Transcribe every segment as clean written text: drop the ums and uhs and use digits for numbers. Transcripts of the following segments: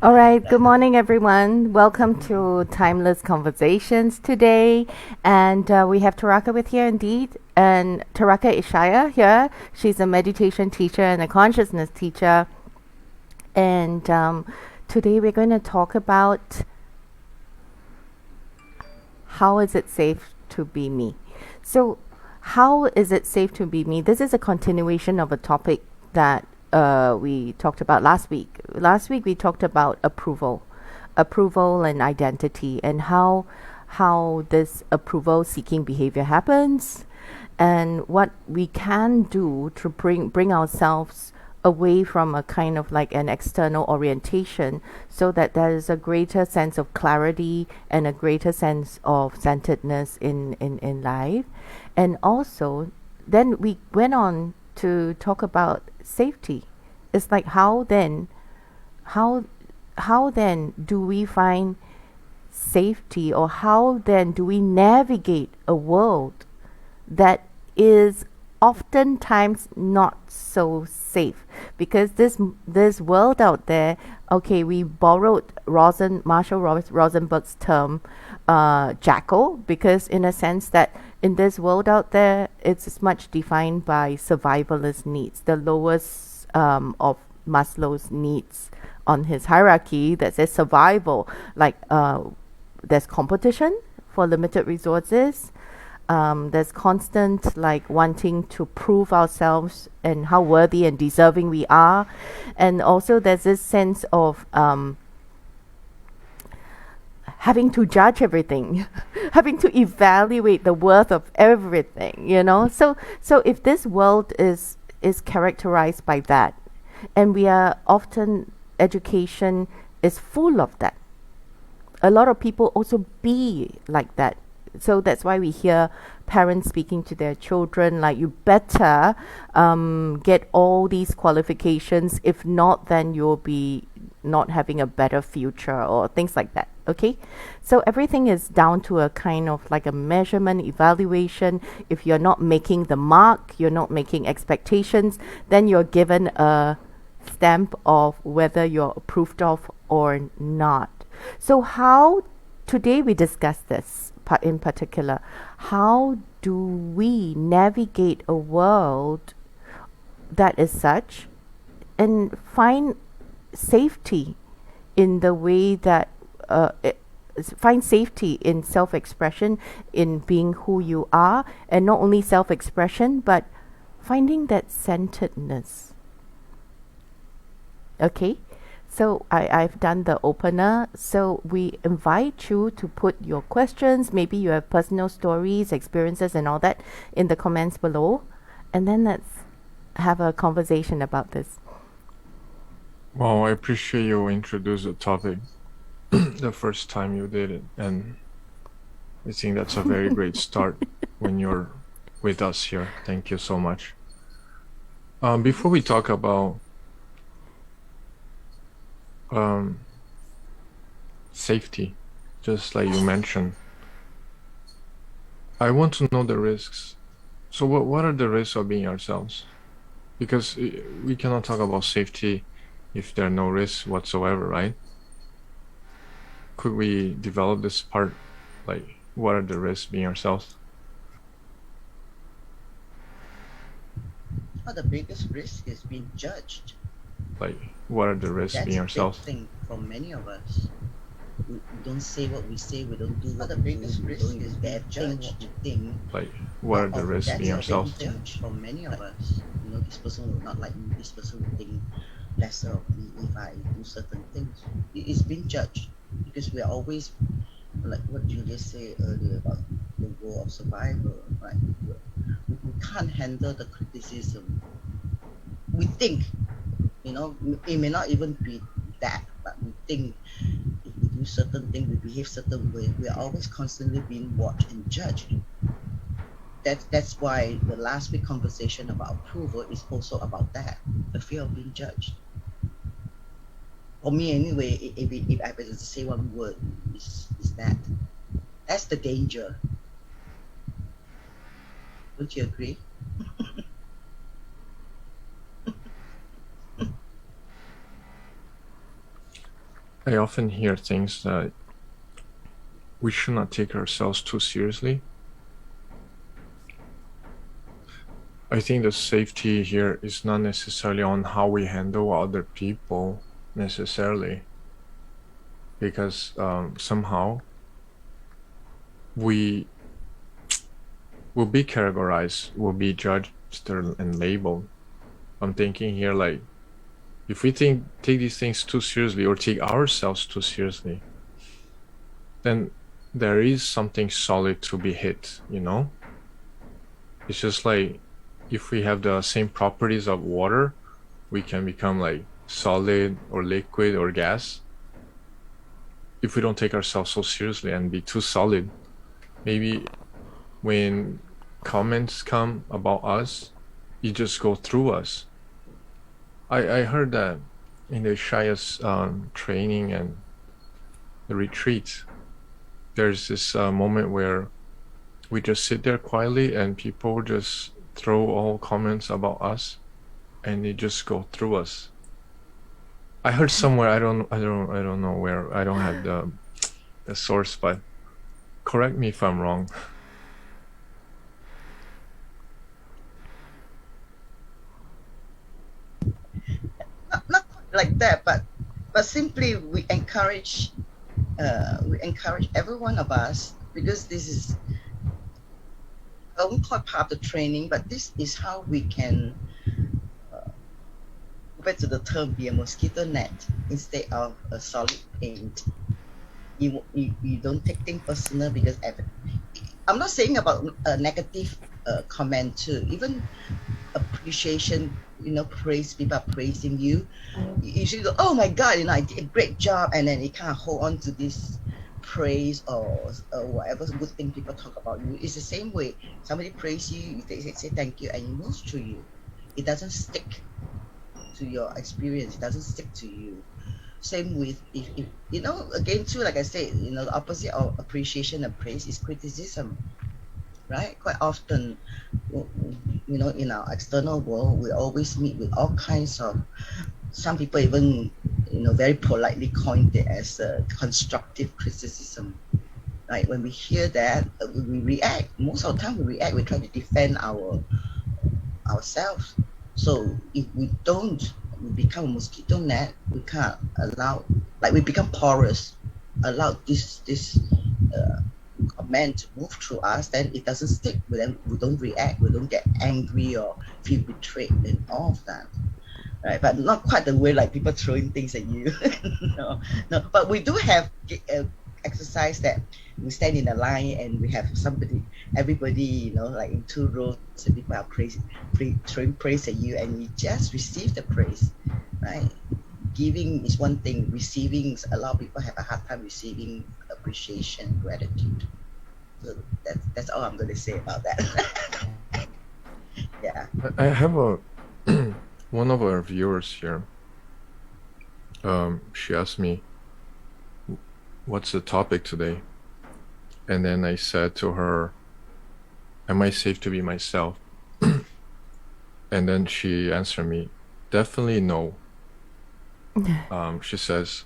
All right, good morning, everyone. Welcome to Timeless Conversations today. And we have Taraka with here indeed. And Taraka Ishaya here. She's a meditation teacher and a consciousness teacher. And today we're going to talk about how is it safe to be me. So, how is it safe to be me? This is a continuation of a topic that we talked about last week. Last week we talked about approval and identity, and how this approval seeking behavior happens, and what we can do to bring ourselves away from a kind of like an external orientation, so that there is a greater sense of clarity and a greater sense of centeredness in life. And also then we went on to talk about safety. It's like how then do we find safety, or how then do we navigate a world that is oftentimes not so safe? Because this world out there, okay, we borrowed Marshall Rosenberg's term jackal, because in a sense that in this world out there, it's much defined by survivalist needs, the lowest of Maslow's needs on his hierarchy that says survival. Like there's competition for limited resources. There's constant like wanting to prove ourselves and how worthy and deserving we are. And also there's this sense of having to judge everything, having to evaluate the worth of everything, So if this world is characterized by that, and we are often, education is full of that. A lot of people also be like that. So that's why we hear parents speaking to their children like, you better get all these qualifications. If not, then you'll be not having a better future, or things like that. Okay, so everything is down to a kind of like a measurement, evaluation. If you're not making the mark, you're not making expectations, then you're given a stamp of whether you're approved of or not. So how today we discuss this part in particular. How do we navigate a world that is such, and find safety in the way that find safety in self-expression, in being who you are, and not only self-expression but finding that centeredness. Okay, so I've done the opener. So we invite you to put your questions. Maybe you have personal stories, experiences, and all that in the comments below. And then let's have a conversation about this. Well, I appreciate you introduce the topic the first time you did it. And I think that's a very great start when you're with us here. Thank you so much. Before we talk about safety, just like you mentioned, I want to know the risks. So what are the risks of being ourselves? Because we cannot talk about safety if there are no risks whatsoever, right? Could we develop this part? Like, what are the risks being ourselves? Well, the biggest risk is being judged. Like, what are the risks being ourselves? That's a big thing for many of us. We don't say what we say, we don't do what the biggest risk is being judged. Like, what are the risks being ourselves? For many of us, this person will not like me, this person will think lesser of me if I do certain things. It's being judged because we are always, like what Julia said earlier about the role of survival, right? We can't handle the criticism. We think, it may not even be that, but we think if we do certain things, we behave certain way, we are always constantly being watched and judged. That's why the last week conversation about approval is also about that, the fear of being judged. For me anyway, if I were to say one word, is that's the danger. Don't you agree? I often hear things that we should not take ourselves too seriously. I think the safety here is not necessarily on how we handle other people necessarily, because somehow we will be categorized, will be judged and labeled. I'm thinking here, like, if we take these things too seriously or take ourselves too seriously, then there is something solid to be hit, you know? It's just like if we have the same properties of water, we can become like solid or liquid or gas. If we don't take ourselves so seriously and be too solid, maybe when comments come about us, you just go through us. I heard that in the Ishaya's training and the retreat, there's this moment where we just sit there quietly and people just throw all comments about us and they just go through us. I heard somewhere, I don't know where, I don't have the source, but correct me if I'm wrong. Not like that, but simply we encourage every one of us, because this is, I won't call it part of the training, but this is how we can go back to the term, be a mosquito net instead of a solid paint. You don't take things personal, because I'm not saying about a negative comment too. Even appreciation, praise, people are praising you. You should go, oh my God, I did a great job, and then you can't hold on to this praise or whatever good thing people talk about you. It's the same way. Somebody praise you, they say thank you, and it moves through you. It doesn't stick to your experience. It doesn't stick to you. Same with, if again too, like I said, the opposite of appreciation and praise is criticism, right? Quite often, in our external world, we always meet with all kinds of, some people even, very politely coined it as a constructive criticism. Right? When we hear that, we react. Most of the time, we react. We try to defend ourselves. So if we don't, we become a mosquito net. We can't allow, like, we become porous. Allow this comment to move through us, then it doesn't stick. Then we don't react. We don't get angry or feel betrayed and all of that. Right, but not quite the way like people throwing things at you. No. But we do have exercise that we stand in a line and we have everybody, like in two rows, and people are throwing praise at you, and you just receive the praise, right? Giving is one thing. Receiving, a lot of people have a hard time receiving appreciation, gratitude. So that's all I'm going to say about that. Yeah. I have one of our viewers here. She asked me, what's the topic today? And then I said to her, am I safe to be myself? And then she answered me, definitely no. She says,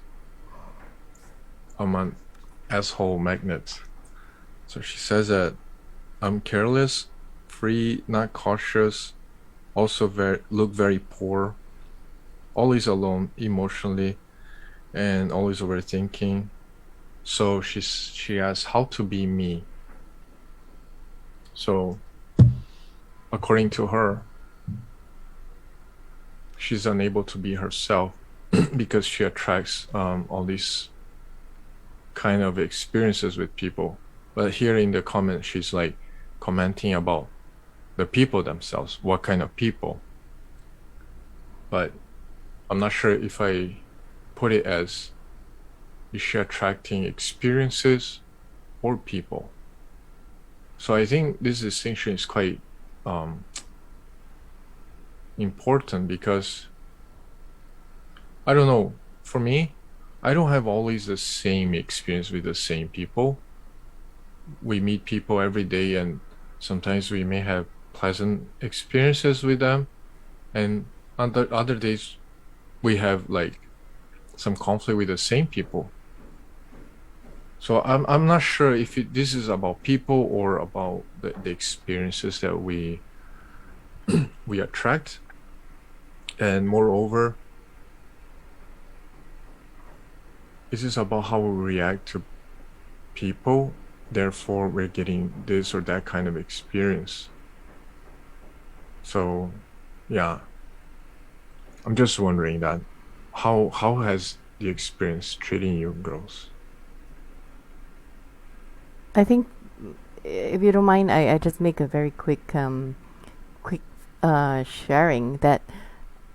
I'm an asshole magnet. So she says that I'm careless, free, not cautious, also look very poor, always alone emotionally, and always overthinking. So she asks how to be me. So according to her, she's unable to be herself because she attracts all these kind of experiences with people. But here in the comment, she's like commenting about the people themselves, what kind of people. But I'm not sure if I put it as, is she attracting experiences or people? So I think this distinction is quite important, because I don't know, for me, I don't have always the same experience with the same people. We meet people every day, and sometimes we may have pleasant experiences with them, and other days we have like some conflict with the same people. So I'm not sure if this is about people or about the experiences that we we attract. And moreover, this is about how we react to people, therefore we're getting this or that kind of experience. So yeah, I'm just wondering that how has the experience treating you girls? I think, if you don't mind, I just make a very quick sharing that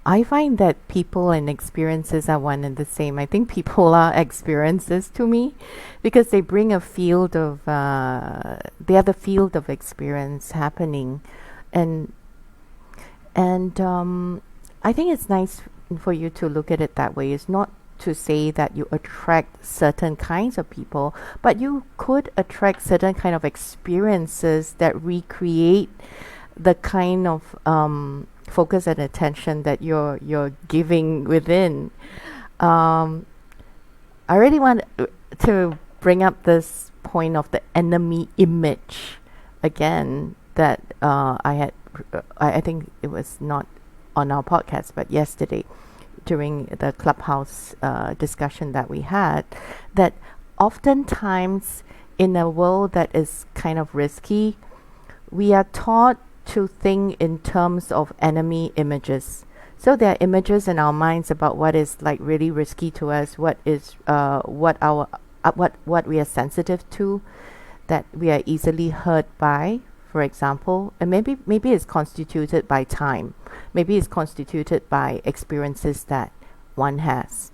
I find that people and experiences are one and the same. I think people are experiences to me because they bring a field of they are the field of experience happening, and I think it's nice for you to look at it that way. It's not to say that you attract certain kinds of people, but you could attract certain kind of experiences that recreate the kind of focus and attention that you're giving within. I really want to bring up this point of the enemy image again that I think it was not on our podcast, but yesterday during the clubhouse discussion that we had, that oftentimes in a world that is kind of risky, we are taught to think in terms of enemy images. So there are images in our minds about what is like really risky to us, what is what we are sensitive to, that we are easily hurt by, for example, and maybe it's constituted by time, maybe it's constituted by experiences that one has.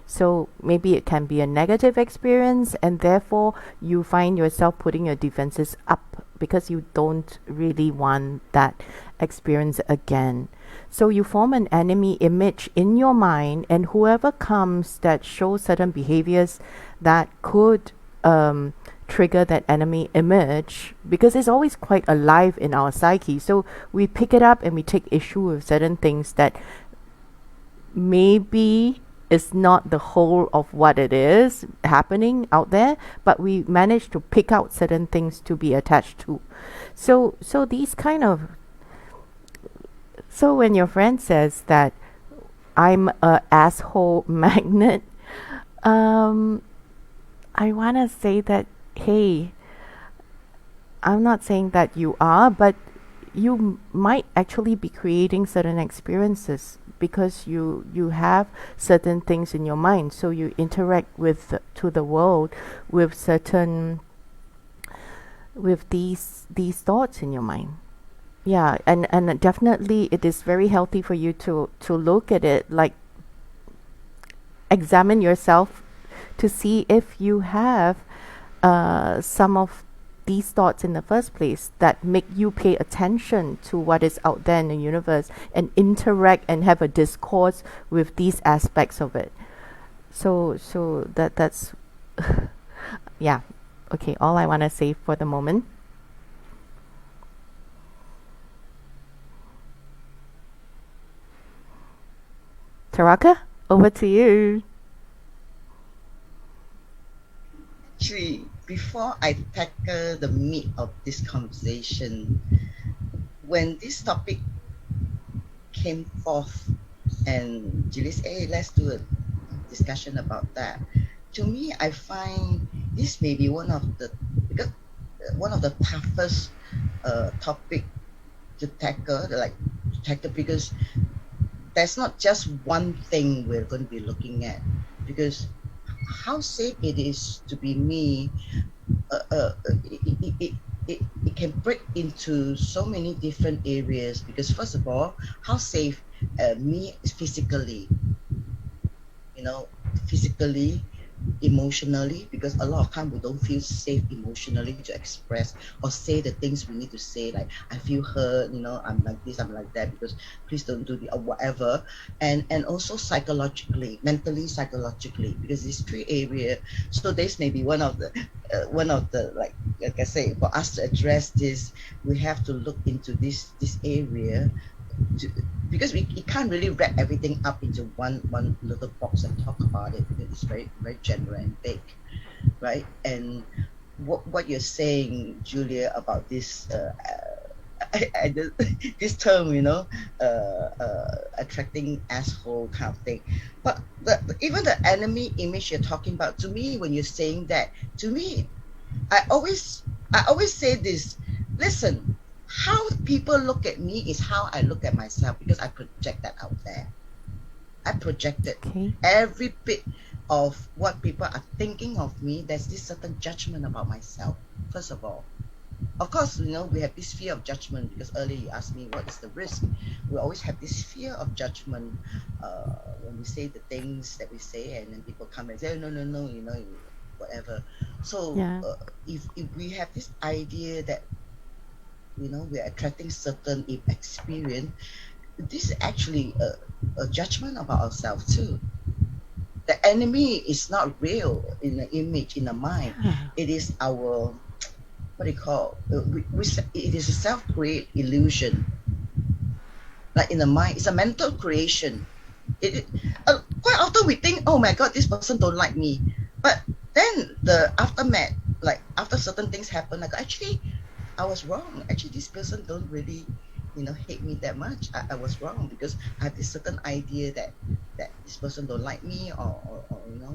So maybe it can be a negative experience, and therefore you find yourself putting your defenses up because you don't really want that experience again. So you form an enemy image in your mind, and whoever comes that shows certain behaviors that could trigger that enemy image, because it's always quite alive in our psyche. So we pick it up and we take issue with certain things that maybe is not the whole of what it is happening out there, but we manage to pick out certain things to be attached to. So these kind of, so when your friend says that I'm a asshole magnet, I want to say that, hey, I'm not saying that you are, but you might actually be creating certain experiences because you have certain things in your mind. So you interact with to the world with certain, with these thoughts in your mind. Yeah, and definitely it is very healthy for you to look at it, like examine yourself to see if you have some of these thoughts in the first place that make you pay attention to what is out there in the universe and interact and have a discourse with these aspects of it. So that's yeah. Okay, all I want to say for the moment. Taraka, over to you. Actually, before I tackle the meat of this conversation, when this topic came forth and Julia said, hey, let's do a discussion about that. To me, I find this may be one of the toughest topic to tackle, because there's not just one thing we're going to be looking at, because how safe it is to be me, it can break into so many different areas. Because first of all, how safe me is physically, physically, emotionally, because a lot of time we don't feel safe emotionally to express or say the things we need to say, like I feel hurt, I'm like this, I'm like that, because please don't do the or whatever. And also psychologically, mentally, psychologically, because these three areas. So this may be one of the like I say, for us to address this, we have to look into this area because we can't really wrap everything up into one little box and talk about it, because it's very very general and big, right? And what you're saying, Julia, about this this term, attracting asshole kind of thing. But even the enemy image you're talking about, to me, when you're saying that, to me, I always say this. Listen, how people look at me is how I look at myself, because I project that out there. I projected Okay. every bit of what people are thinking of me. There's this certain judgment about myself, first of all. Of course, we have this fear of judgment, because earlier you asked me what is the risk. We always have this fear of judgment when we say the things that we say, and then people come and say, oh, no, whatever. So Yeah. if we have this idea that we're attracting certain experience, this is actually a judgment about ourselves too. The enemy is not real in the image, in the mind. Yeah. It is our, what do you call, it is a self-create illusion. Like in the mind, it's a mental creation. Quite often we think, oh my god, this person don't like me, but then the aftermath, like after certain things happen, like actually I was wrong. Actually, this person don't really, hate me that much. I was wrong, because I have this certain idea that this person don't like me, or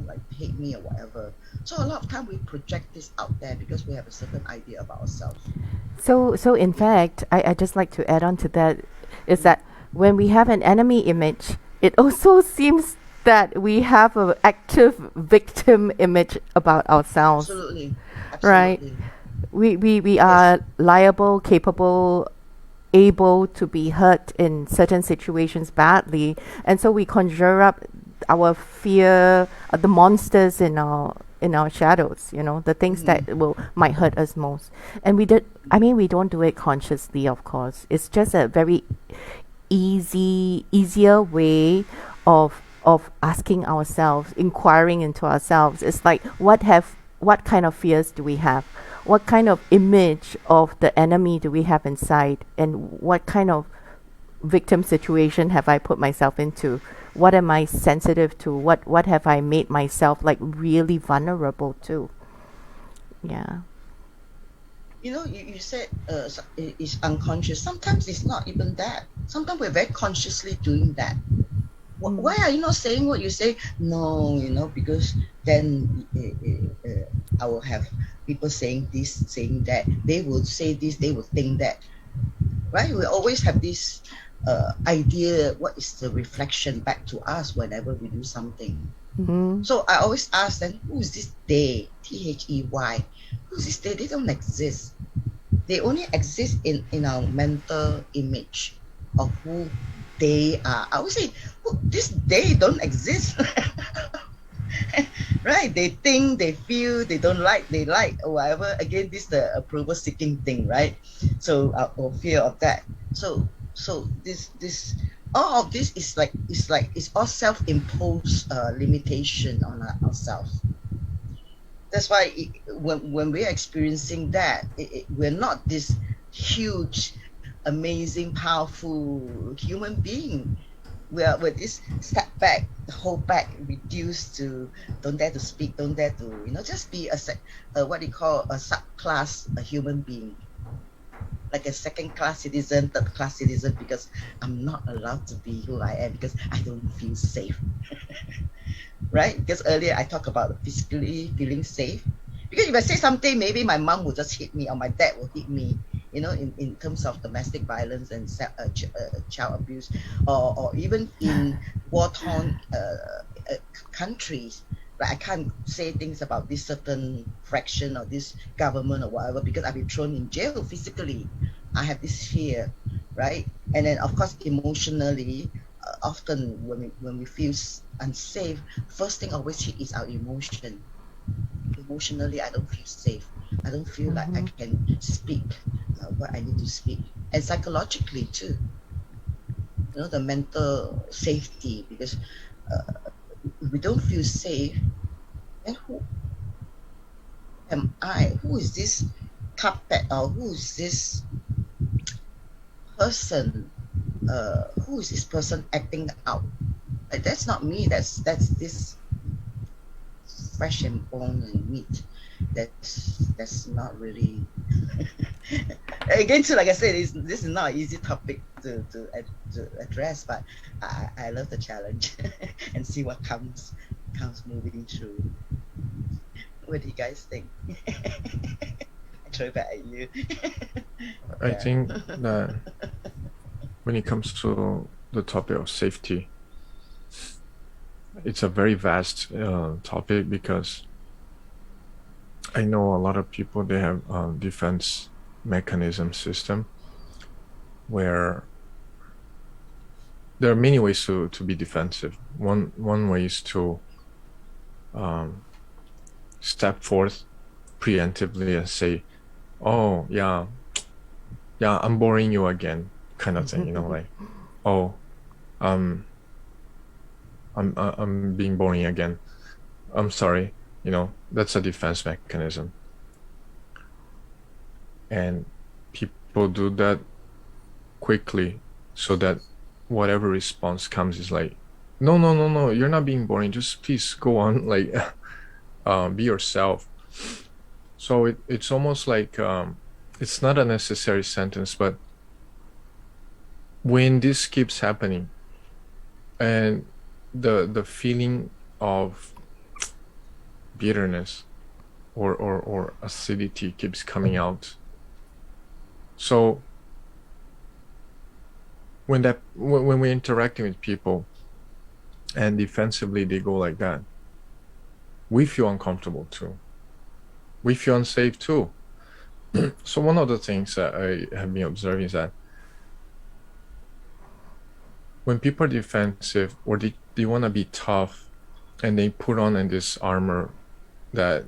like hate me or whatever. So a lot of time we project this out there because we have a certain idea about ourselves. So in Yeah. fact, I just like to add on to that is that when we have an enemy image, it also seems that we have an active victim image about ourselves, Absolutely. right? Absolutely. We Yes. are liable, capable, able to be hurt in certain situations badly, and so we conjure up our fear, the monsters in our shadows, the things that might hurt us most. And we don't do it consciously, of course. It's just a very easier way of asking ourselves, inquiring into ourselves. It's like what kind of fears do we have? What kind of image of the enemy do we have inside? And what kind of victim situation have I put myself into? What am I sensitive to? What have I made myself like really vulnerable to? Yeah. You said it's unconscious. Sometimes it's not even that. Sometimes we're very consciously doing that. Why are you not saying what you say? No, because then I will have people saying this, saying that. They will say this, they will think that. Right? We always have this idea, what is the reflection back to us whenever we do something. Mm-hmm. So I always ask them, who is this they? THEY. Who's this they? They don't exist. They only exist in our mental image of who they are. I would say, this they don't exist. Right? They think, they feel, they don't like, they like, or whatever. Again, this is the approval seeking thing, right? So or fear of that. So this all of this is like it's all self-imposed limitation on ourselves. That's why when we're experiencing that, we're not this huge, amazing, powerful human being. We're this step back, hold back, reduced to don't dare to speak, don't dare to just be what do you call a subclass, a human being, like a second class citizen, third class citizen, because I'm not allowed to be who I am because I don't feel safe. Right? Because earlier I talked about physically feeling safe. Because if I say something, maybe my mom will just hit me or my dad will hit me, in terms of domestic violence and child abuse, or even in war-torn countries. Right? I can't say things about this certain fraction or this government or whatever, because I've been thrown in jail physically. I have this fear, right? And then, of course, emotionally, often when we feel unsafe, first thing always hit is our emotion. Emotionally, I don't feel safe. I don't feel like I can speak what I need to speak. And psychologically too, the mental safety, because if we don't feel safe, then who am I? Who is this carpet, or who is this person who is this person acting out? Like, that's not me. That's this flesh and bone and meat. That's not really. Again, too, like I said, this is not an easy topic to address, but I love the challenge and see what comes moving through. What do you guys think? I throw it back at you. I Yeah. think that when it comes to the topic of safety, it's a very vast topic, because I know a lot of people, they have defense mechanism system where there are many ways to be defensive. One way is to step forth preemptively and say, oh yeah, I'm boring you again, kind of thing, like, oh, I'm being boring again, I'm sorry, that's a defense mechanism. And people do that quickly, so that whatever response comes is like, no, you're not being boring, just please go on, like, be yourself. So it's almost like, it's not a necessary sentence, but when this keeps happening and the feeling of bitterness or acidity keeps coming out, so when we're interacting with people and defensively they go like that, we feel uncomfortable too, we feel unsafe too. So one of the things that I have been observing is that when people are defensive, or they want to be tough, and they put on this armor that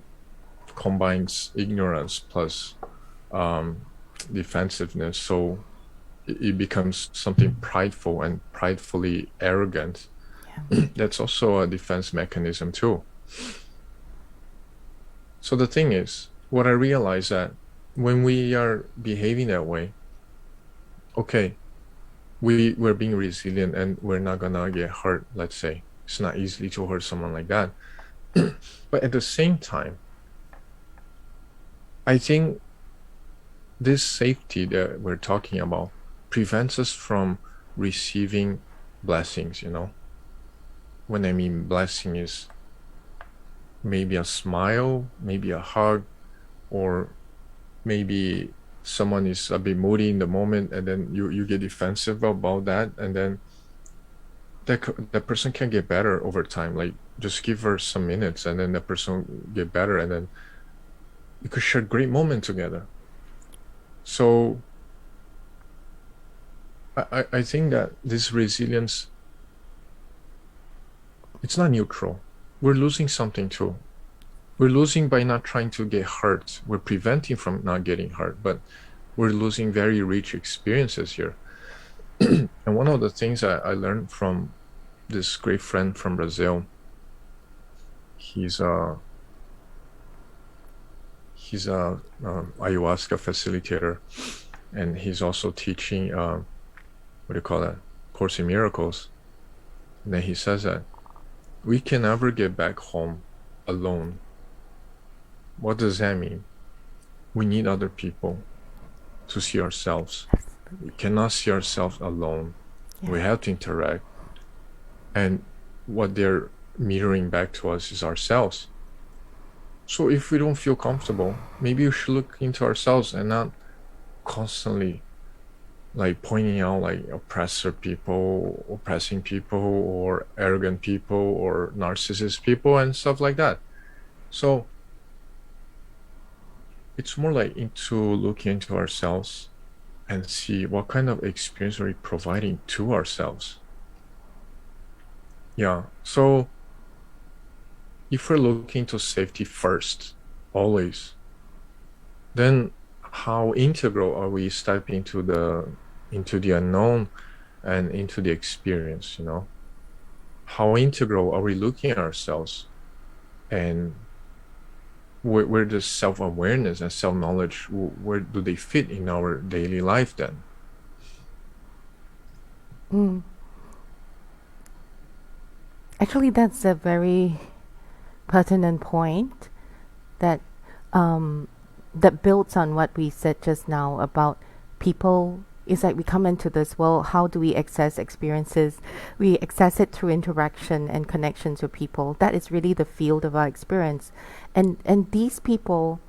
combines ignorance plus defensiveness, so it becomes something prideful and pridefully arrogant. Yeah. That's also a defense mechanism too. So the thing is, what I realize that when we are behaving that way, okay, we're being resilient and we're not gonna get hurt, let's say. It's not easy to hurt someone like that. But at the same time, I think this safety that we're talking about prevents us from receiving blessings, When I mean blessing is maybe a smile, maybe a hug, or maybe someone is a bit moody in the moment, and then you get defensive about that, and then that person can get better over time. Like, just give her some minutes, and then the person get better, and then you could share a great moment together. So I think that this resilience, it's not neutral. We're losing something too. We're losing by not trying to get hurt. We're preventing from not getting hurt, but we're losing very rich experiences here. And one of the things I learned from this great friend from Brazil, he's a ayahuasca facilitator, and he's also teaching Course in Miracles. And then he says that we can never get back home alone. What does that mean? We need other people to see ourselves. We cannot see ourselves alone. Yeah. We have to interact, and what they're mirroring back to us is ourselves. So if we don't feel comfortable, maybe we should look into ourselves and not constantly like pointing out like oppressing people, or arrogant people, or narcissist people and stuff like that. So it's more like into looking into ourselves and see what kind of experience are we providing to ourselves. Yeah, so if we're looking to safety first, always, then how integral are we stepping into the unknown and into the experience, How integral are we looking at ourselves, and where does self-awareness and self-knowledge, where do they fit in our daily life then? Mm. Actually, that's a very pertinent point that um, that builds on what we said just now about people. It's like we come into this world, how do we access experiences? We access it through interaction and connections with people. That is really the field of our experience. And these people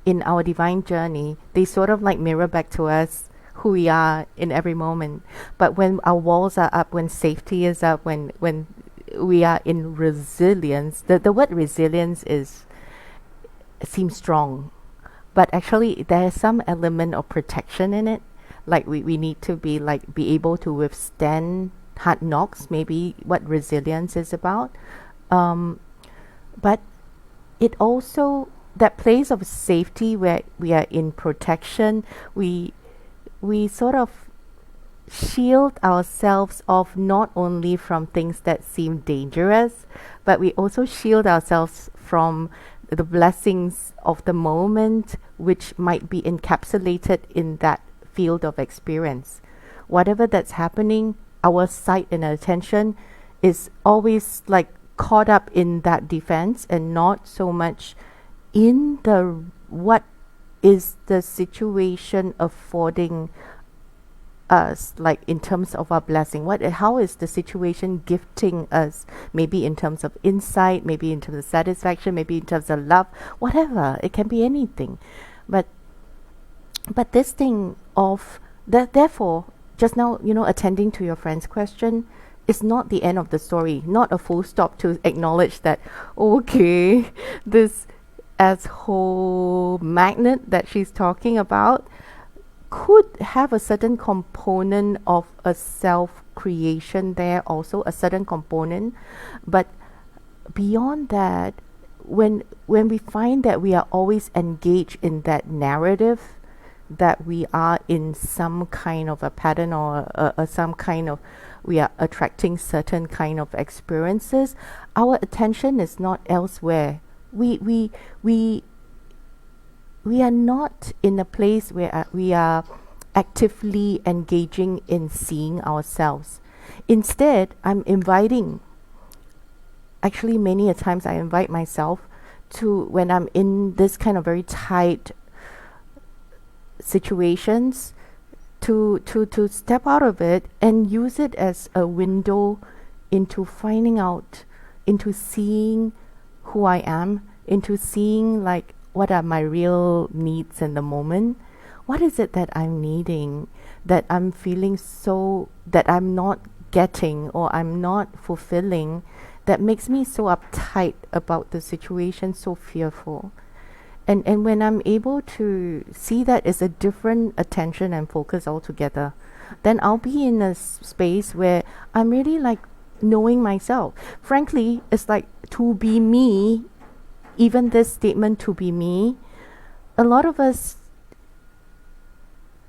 in our divine journey, they sort of like mirror back to us who we are in every moment. But when our walls are up, when safety is up, when we are in resilience, the word resilience seems strong, but actually there's some element of protection in it. Like we need to be able to withstand hard knocks, maybe what resilience is about. But it also, that place of safety where we are in protection, we sort of shield ourselves off not only from things that seem dangerous, but we also shield ourselves from the blessings of the moment, which might be encapsulated in that field of experience. Whatever that's happening, our sight and attention is always like caught up in that defense and not so much in the what is the situation affording us, like in terms of our blessing. How is the situation gifting us, maybe in terms of insight, maybe in terms of satisfaction, maybe in terms of love, whatever. It can be anything. But this thing of that, therefore, just now, attending to your friend's question is not the end of the story, not a full stop to acknowledge that, okay, this asshole magnet that she's talking about could have a certain component of a self-creation there, also a certain component. But beyond that, when we find that we are always engaged in that narrative, that we are in some kind of a pattern or some kind of, we are attracting certain kind of experiences, our attention is not elsewhere. We are not in a place where we are actively engaging in seeing ourselves. Instead, I'm inviting, actually many a times I invite myself to, when I'm in this kind of very tight situations, to step out of it and use it as a window into finding out, into seeing who I am, into seeing like what are my real needs in the moment. What is it that I'm needing, that I'm feeling so, that I'm not getting or I'm not fulfilling, that makes me so uptight about the situation, so fearful. And when I'm able to see that as a different attention and focus altogether, then I'll be in a space where I'm really like knowing myself. Frankly, it's like to be me, even this statement, to be me, a lot of us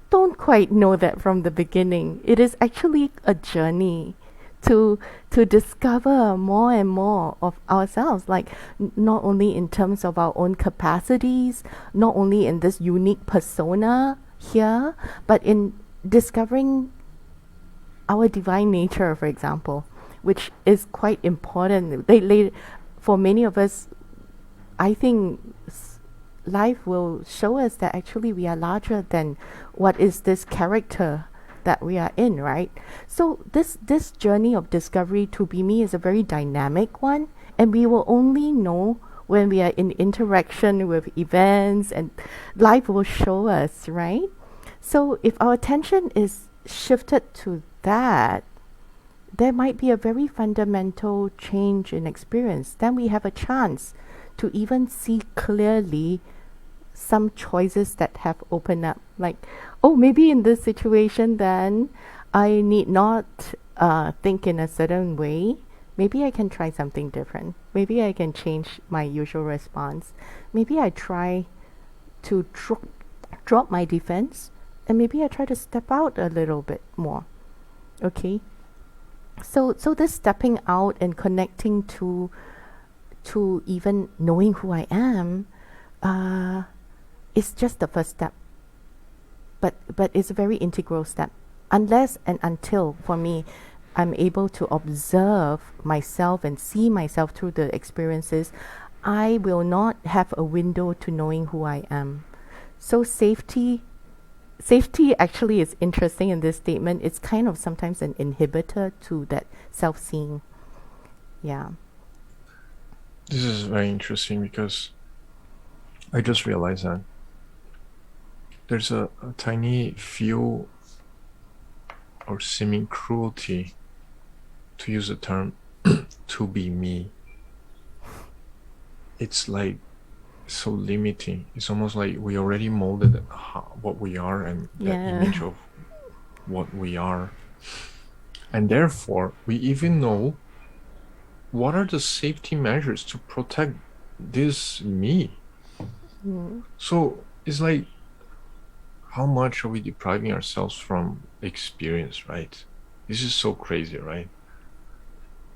don't quite know that from the beginning. It is actually a journey to discover more and more of ourselves, like not only in terms of our own capacities, not only in this unique persona here, but in discovering our divine nature, for example, which is quite important. For many of us, I think life will show us that actually we are larger than what is this character that we are in, right? So this journey of discovery, to be me, is a very dynamic one, and we will only know when we are in interaction with events, and life will show us, right? So if our attention is shifted to that, there might be a very fundamental change in experience. Then we have a chance to even see clearly some choices that have opened up, like, oh, maybe in this situation then I need not think in a certain way. Maybe I can try something different. Maybe I can change my usual response. Maybe I try to drop my defense, and maybe I try to step out a little bit more. Okay, so this stepping out and connecting to even knowing who I am is just the first step, but it's a very integral step. unless and until, for me, I'm able to observe myself and see myself through the experiences, I will not have a window to knowing who I am. So safety actually is interesting in this statement. It's kind of sometimes an inhibitor to that self-seeing. Yeah. This is very interesting because I just realized that there's a tiny feel or seeming cruelty to use the term to be me. It's like so limiting. It's almost like we already molded what we are and the image of what we are. And therefore, we even know what are the safety measures to protect this me. So it's like, how much are we depriving ourselves from experience, right? This is so crazy, right?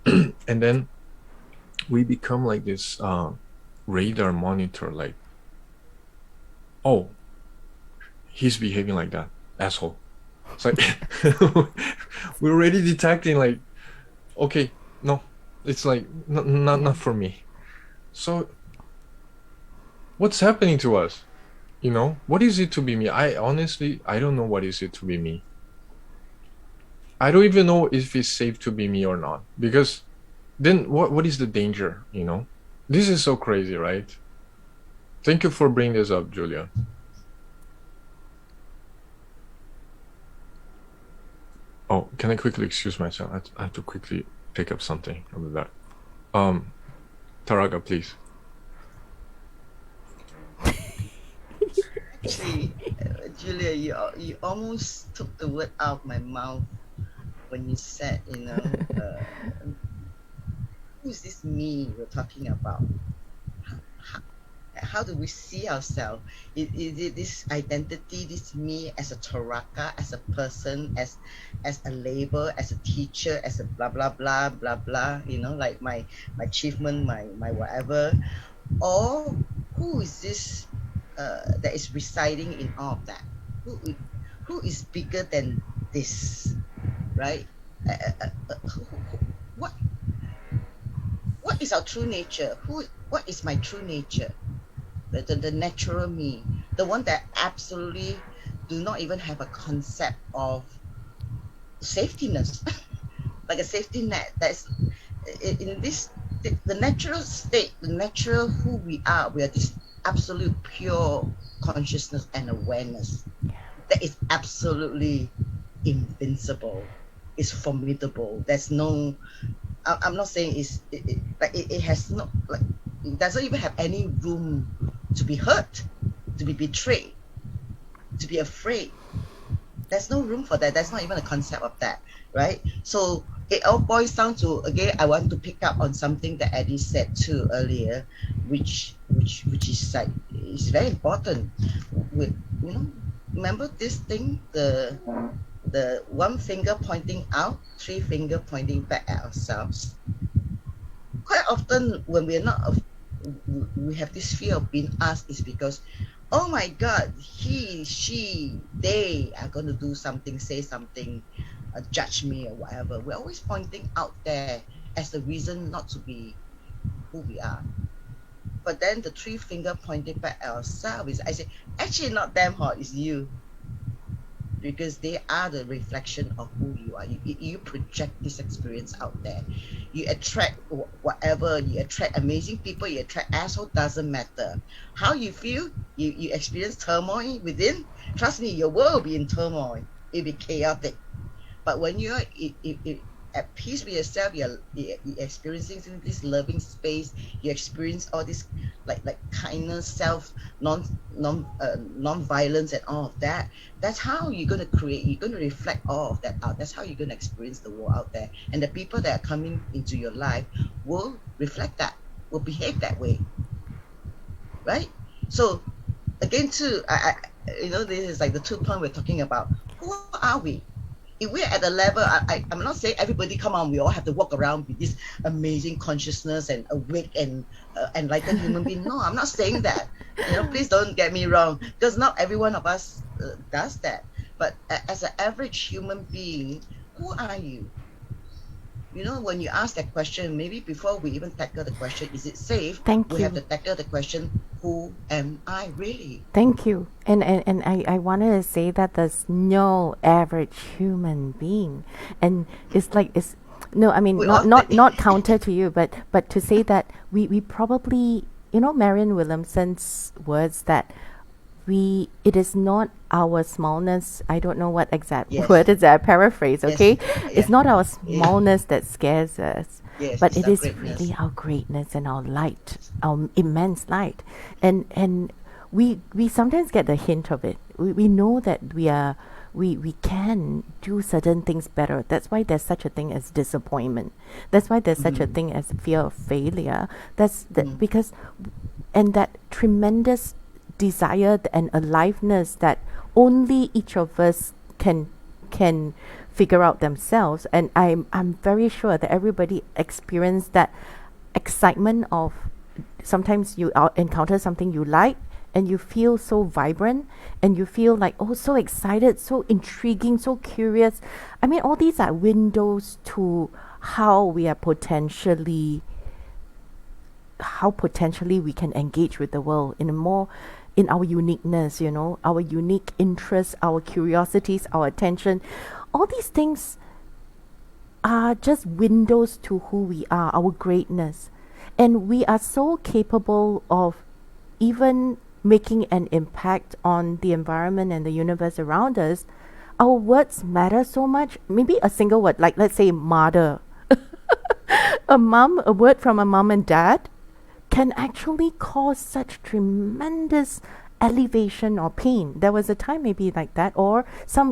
And then we become like this radar monitor, like, oh, he's behaving like that, asshole. It's like we're already detecting, like, okay, no, it's like not for me. So what's happening to us? You know, what is it to be me? I honestly don't know what is it to be me. I don't even know if it's safe to be me or not, because then what is the danger, you know? This is so crazy, right? Thank you for bringing this up, Julia. Oh, can I quickly excuse myself? I have to quickly pick up something. I'll be back. Taraka, please. Actually, Julia, you almost took the word out of my mouth when you said, who's this me we're talking about? How do we see ourselves? Is it this identity, this me as a Taraka, as a person, as a label, as a teacher, as a blah blah blah blah blah, like my achievement, my whatever, or who is this that is residing in all of that? Who is bigger than this, right? What is our true nature? What is my true nature? The natural me, the one that absolutely do not even have a concept of safetyness, like a safety net. That's in this the natural state, the natural who we are this absolute pure consciousness and awareness that is absolutely invincible, is formidable. There's no, I'm not saying it has no, like, it doesn't even have any room to be hurt, to be betrayed, to be afraid. There's no room for that. There's not even a concept of that, right? So it all boils down to, again, I want to pick up on something that Eddie said too earlier, which is like, is very important. With, remember this thing, the one finger pointing out, three finger pointing back at ourselves. Quite often when we have this fear of being asked, is because, oh my God, he, she, they are going to do something, say something, judge me or whatever. We're always pointing out there as the reason not to be who we are. But then the three finger pointing back at ourselves is, I say, actually not them, it's you. Because they are the reflection of who you are. You project this experience out there. You attract whatever, you attract amazing people, you attract assholes, doesn't matter. How you feel, you experience turmoil within, trust me, your world will be in turmoil. It'll be chaotic. But when you're at peace with yourself, you're experiencing this loving space, you experience all this like kindness, self, non-violence and all of that. That's how you're going to create, you're going to reflect all of that out. That's how you're going to experience the world out there. And the people that are coming into your life will reflect that, will behave that way, right? So again too, I this is like the 2 point we're talking about. Who are we? If we're at the level, I'm not saying everybody, come on, we all have to walk around with this amazing consciousness and awake and enlightened human being. No, I'm not saying that. Please don't get me wrong, because not every one of us does that. But as an average human being, who are you? You know, when you ask that question, maybe before we even tackle the question, is it safe? Thank We have to you. tackle the question, who am I really? Thank you. And I wanted to say that there's no average human being. And it's like it's no, I mean We not all not think, not counter to you, but to say that we probably, Marianne Williamson's words that it is not our smallness. I don't know what exact yes, word is that, I paraphrase, yes, okay? It's yeah, not our yeah, smallness that scares us, yes, but it's it our is greatness. really our greatness and our light, our immense light. And we sometimes get the hint of it. We know that we can do certain things better. That's why there's such a thing as disappointment. That's why there's such a Mm-hmm. thing as fear of failure. Mm-hmm. Because, and that tremendous desire and aliveness that only each of us can figure out themselves. And I'm very sure that everybody experienced that excitement of sometimes you encounter something you like and you feel so vibrant and you feel like, oh, so excited, so intriguing, so curious. I mean, all these are windows to how we are potentially how potentially we can engage with the world in a more in our uniqueness, our unique interests, our curiosities, our attention. All these things are just windows to who we are, our greatness. And we are so capable of even making an impact on the environment and the universe around us. Our words matter so much. Maybe a single word, like let's say mother. A word from a mom and dad can actually cause such tremendous elevation or pain. There was a time maybe like that, or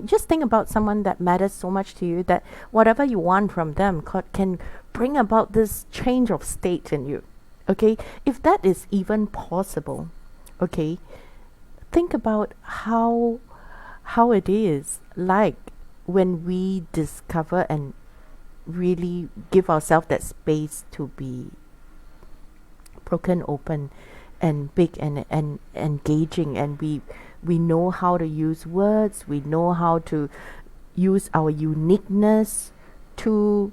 just think about someone that matters so much to you that whatever you want from them can bring about this change of state in you. Okay, if that is even possible, okay, think about how it is like when we discover and really give ourselves that space to be broken open and big and engaging, and we know how to use words, we know how to use our uniqueness to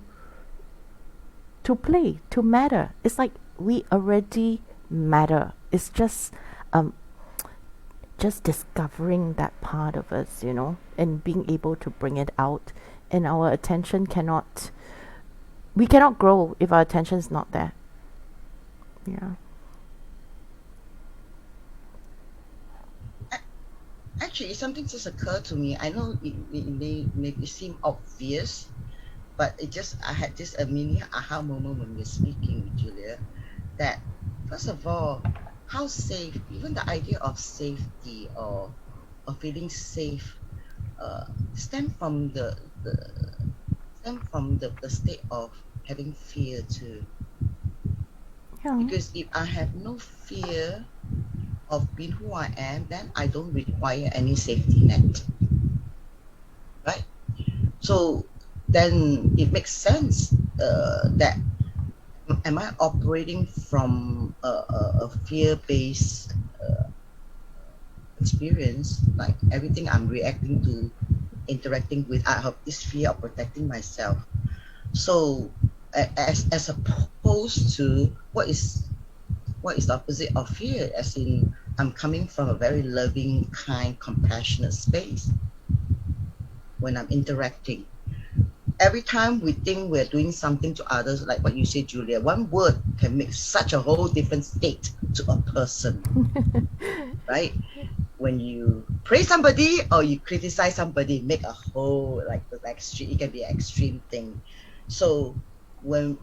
play, to matter. It's like we already matter. It's just discovering that part of us, and being able to bring it out. And our attention we cannot grow if our attention is not there. Yeah. Actually, something just occurred to me. I know it may seem obvious, but I had this a mini aha moment when we were speaking, Julia, that first of all, how safe, even the idea of safety or feeling safe, stem from the state of having fear too. Yeah. Because if I have no fear of being who I am, then I don't require any safety net, right? So then it makes sense that am I operating from a fear-based experience, like everything I'm reacting to, interacting with, I have this fear of protecting myself. So as opposed to what is the opposite of fear, as in I'm coming from a very loving, kind, compassionate space when I'm interacting. Every time we think we're doing something to others, like what you said, Julia, one word can make such a whole different state to a person, right? When you praise somebody or you criticize somebody, make a whole extreme. It can be an extreme thing. So when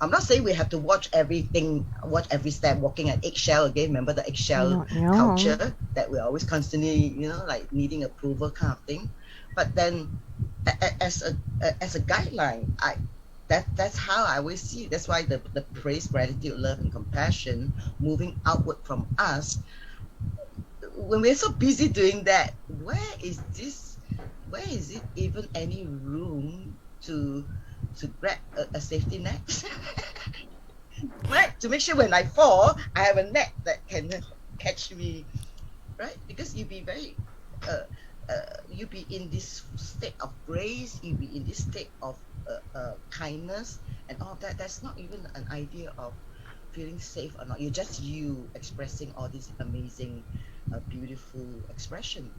I'm not saying we have to watch everything, watch every step, walking an eggshell again. Remember the eggshell Yeah. culture that we're always constantly, like needing approval kind of thing. But then, as a guideline, that's how I always see it. That's why the praise, gratitude, love, and compassion moving outward from us. When we're so busy doing that, where is it even any room to grab a safety net? Right? To make sure when I fall, I have a net that can catch me, right? Because you'd be very you be in this state of grace, you be in this state of kindness and all that. That's not even an idea of feeling safe or not. You're just you expressing all this amazing, beautiful expression.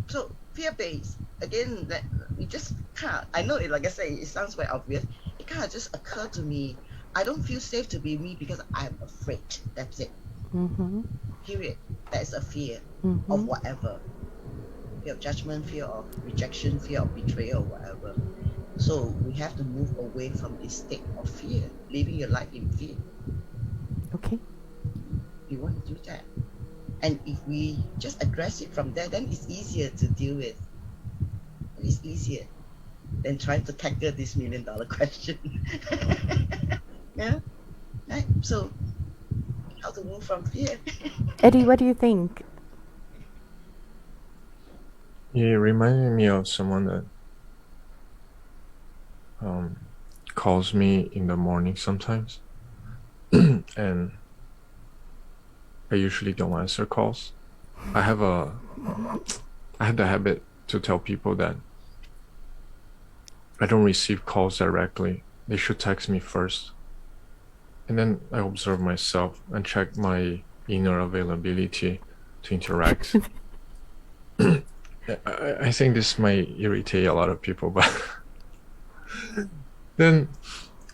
So fear-based, again, that you just can't. I know it. Like I say, it sounds very obvious. It kind of just occurred to me. I don't feel safe to be me because I'm afraid. That's it. Mm-hmm. Period. That is a fear Mm-hmm. of whatever. Fear of judgment, fear of rejection, fear of betrayal, whatever. So we have to move away from this state of fear, living your life in fear. Okay. You want to do that. And if we just address it from there, then it's easier to deal with. It's easier than trying to tackle this $1 million question. Yeah. Right? So how to move from fear? Eddie, what do you think? Yeah, it reminded me of someone that calls me in the morning sometimes, and I usually don't answer calls. I have the habit to tell people that I don't receive calls directly. They should text me first. And then I observe myself and check my inner availability to interact. I think this might irritate a lot of people, but then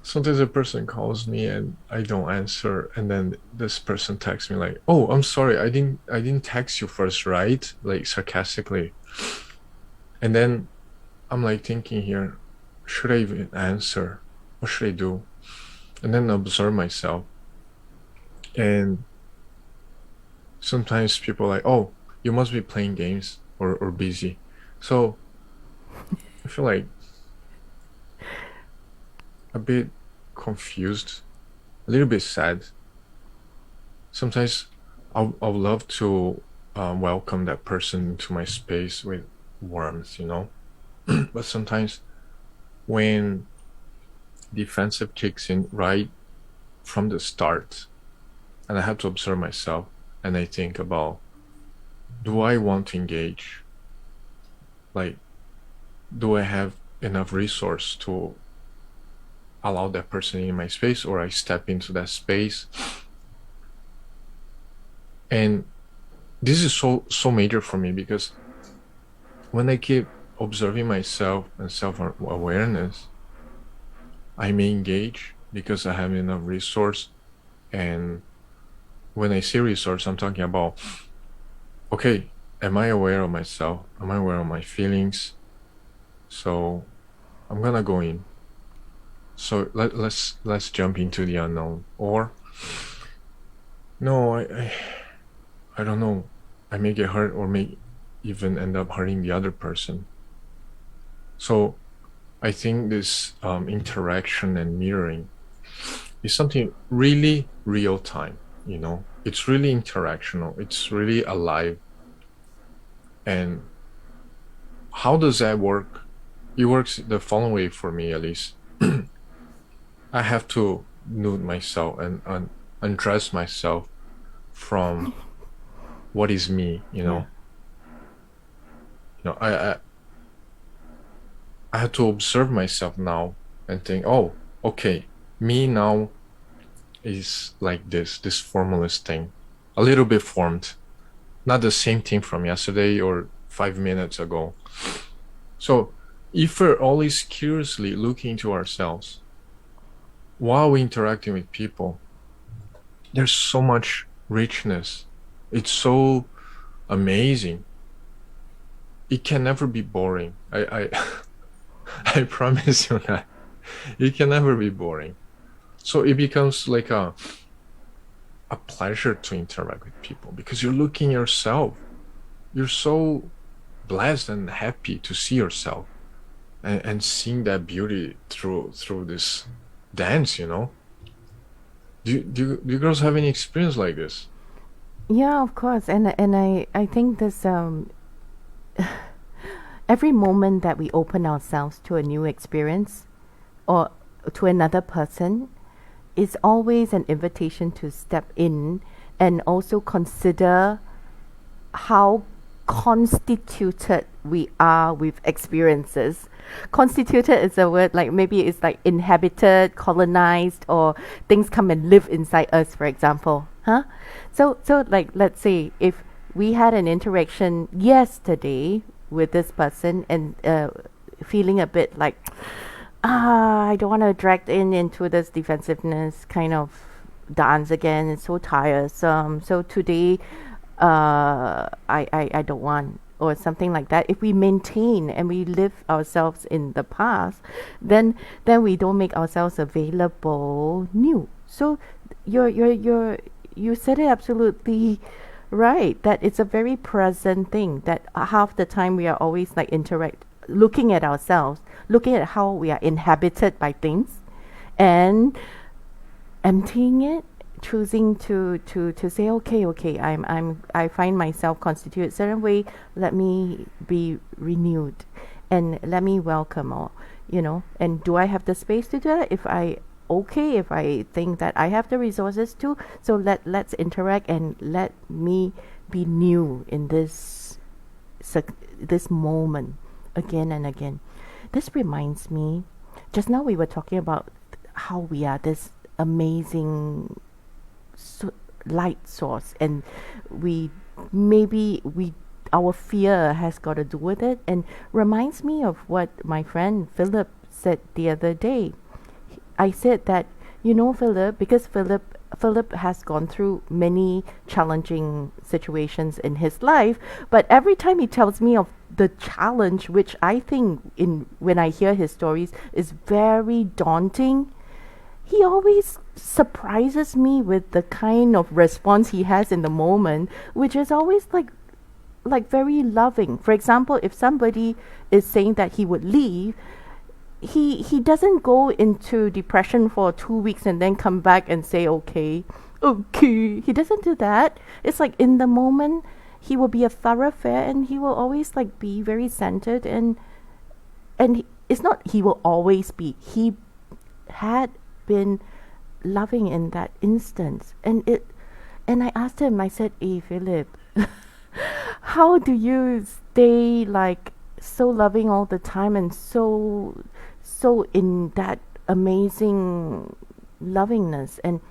sometimes a person calls me and I don't answer, and then this person texts me like, "Oh, I'm sorry, I didn't text you first, right?" Like sarcastically. And then I'm like thinking here, should I even answer? What should I do? And then I observe myself. And sometimes people are like, "Oh, you must be playing games or busy." So I feel like a bit confused, a little bit sad. Sometimes I would love to welcome that person into my space with warmth, you know. But sometimes when defensive kicks in right from the start, and I have to observe myself, and I think about, do I want to engage? Like, do I have enough resource to allow that person in my space, or I step into that space? And this is so major for me, because when I keep observing myself and self-awareness, I may engage because I have enough resource. And when I say resource, I'm talking about, okay, am I aware of myself? Am I aware of my feelings? So I'm gonna go in. So let's jump into the unknown. Or no, I don't know. I may get hurt, or may even end up hurting the other person. So I think this interaction and mirroring is something really real time, you know. It's really interactional. It's really alive. And how does that work? It works the following way for me, at least. I have to nude myself and undress myself from what is me, you know. You know, I have to observe myself now and think, oh, okay, me now is like this formalist thing, a little bit formed, not the same thing from yesterday or 5 minutes ago. So if we're always curiously looking into ourselves while we're interacting with people, there's so much richness. It's so amazing. It can never be boring. I I promise you that. It can never be boring. So it becomes like a pleasure to interact with people, because you're looking yourself. You're so blessed and happy to see yourself and seeing that beauty through this dance, you know. Do you girls have any experience like this? Yeah, of course. And I think this every moment that we open ourselves to a new experience or to another person is always an invitation to step in and also consider how constituted we are with experiences. Constituted is a word like maybe it's like inhabited, colonized, or things come and live inside us, for example. Huh? So like let's say if we had an interaction yesterday with this person and feeling a bit like I don't want to drag into this defensiveness kind of dance again. It's so tiresome. So today, I don't want, or something like that. If we maintain and we live ourselves in the past, then we don't make ourselves available new. So you said it absolutely right, that it's a very present thing, that half the time we are always like looking at ourselves, looking at how we are inhabited by things, and emptying it, choosing to say, okay, I find myself constituted certain way, let me be renewed and let me welcome, or and do I have the space to do that? If I think that I have the resources to, so let's interact and let me be new in this moment again and again. This reminds me, just now we were talking about how we are this amazing light source, and our fear has got to do with it, and reminds me of what my friend Philip said the other day. I said that, Philip, because Philip has gone through many challenging situations in his life, but every time he tells me of the challenge, which I think when I hear his stories is very daunting, he always surprises me with the kind of response he has in the moment, which is always like very loving. For example, if somebody is saying that he would leave, he doesn't go into depression for 2 weeks and then come back and say okay. He doesn't do that. It's like in the moment he will be a thoroughfare, and he will always like be very centered, and it's not he will always be. He had been loving in that instance, and I asked him, I said, hey Philip, how do you stay like so loving all the time and so in that amazing lovingness? And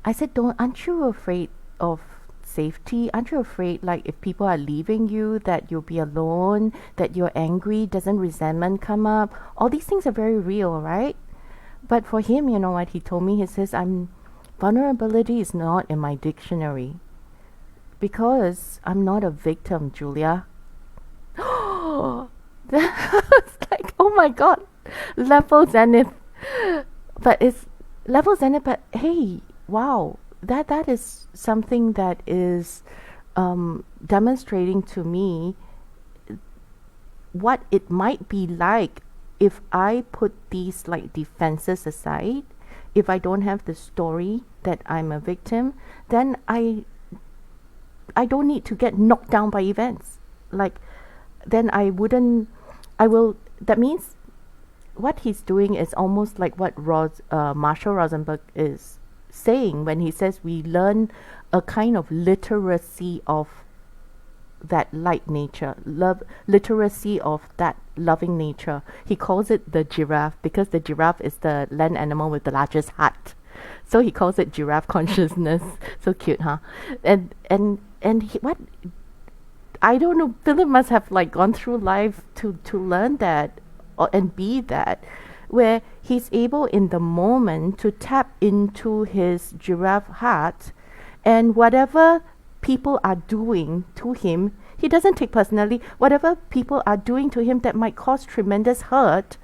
I said, aren't you afraid of safety? Aren't you afraid, like, if people are leaving you, that you'll be alone, that you're angry, doesn't resentment come up? All these things are very real, right? But for him, you know what he told me? He says, vulnerability is not in my dictionary because I'm not a victim, Julia. That's like, oh my God, level zenith. But it's level zenith, but hey, wow, that is something that is demonstrating to me what it might be like if I put these like defenses aside. If I don't have the story that I'm a victim, then I don't need to get knocked down by events. Like, then that means what he's doing is almost like what Marshall Rosenberg is saying when he says we learn a kind of literacy of that light nature, literacy of that loving nature. He calls it the giraffe because the giraffe is the land animal with the largest heart. So he calls it giraffe consciousness. So cute, huh? And what, I don't know, Philip must have like gone through life to learn that and be that, where he's able in the moment to tap into his giraffe heart, and whatever people are doing to him, he doesn't take personally. Whatever people are doing to him that might cause tremendous hurt,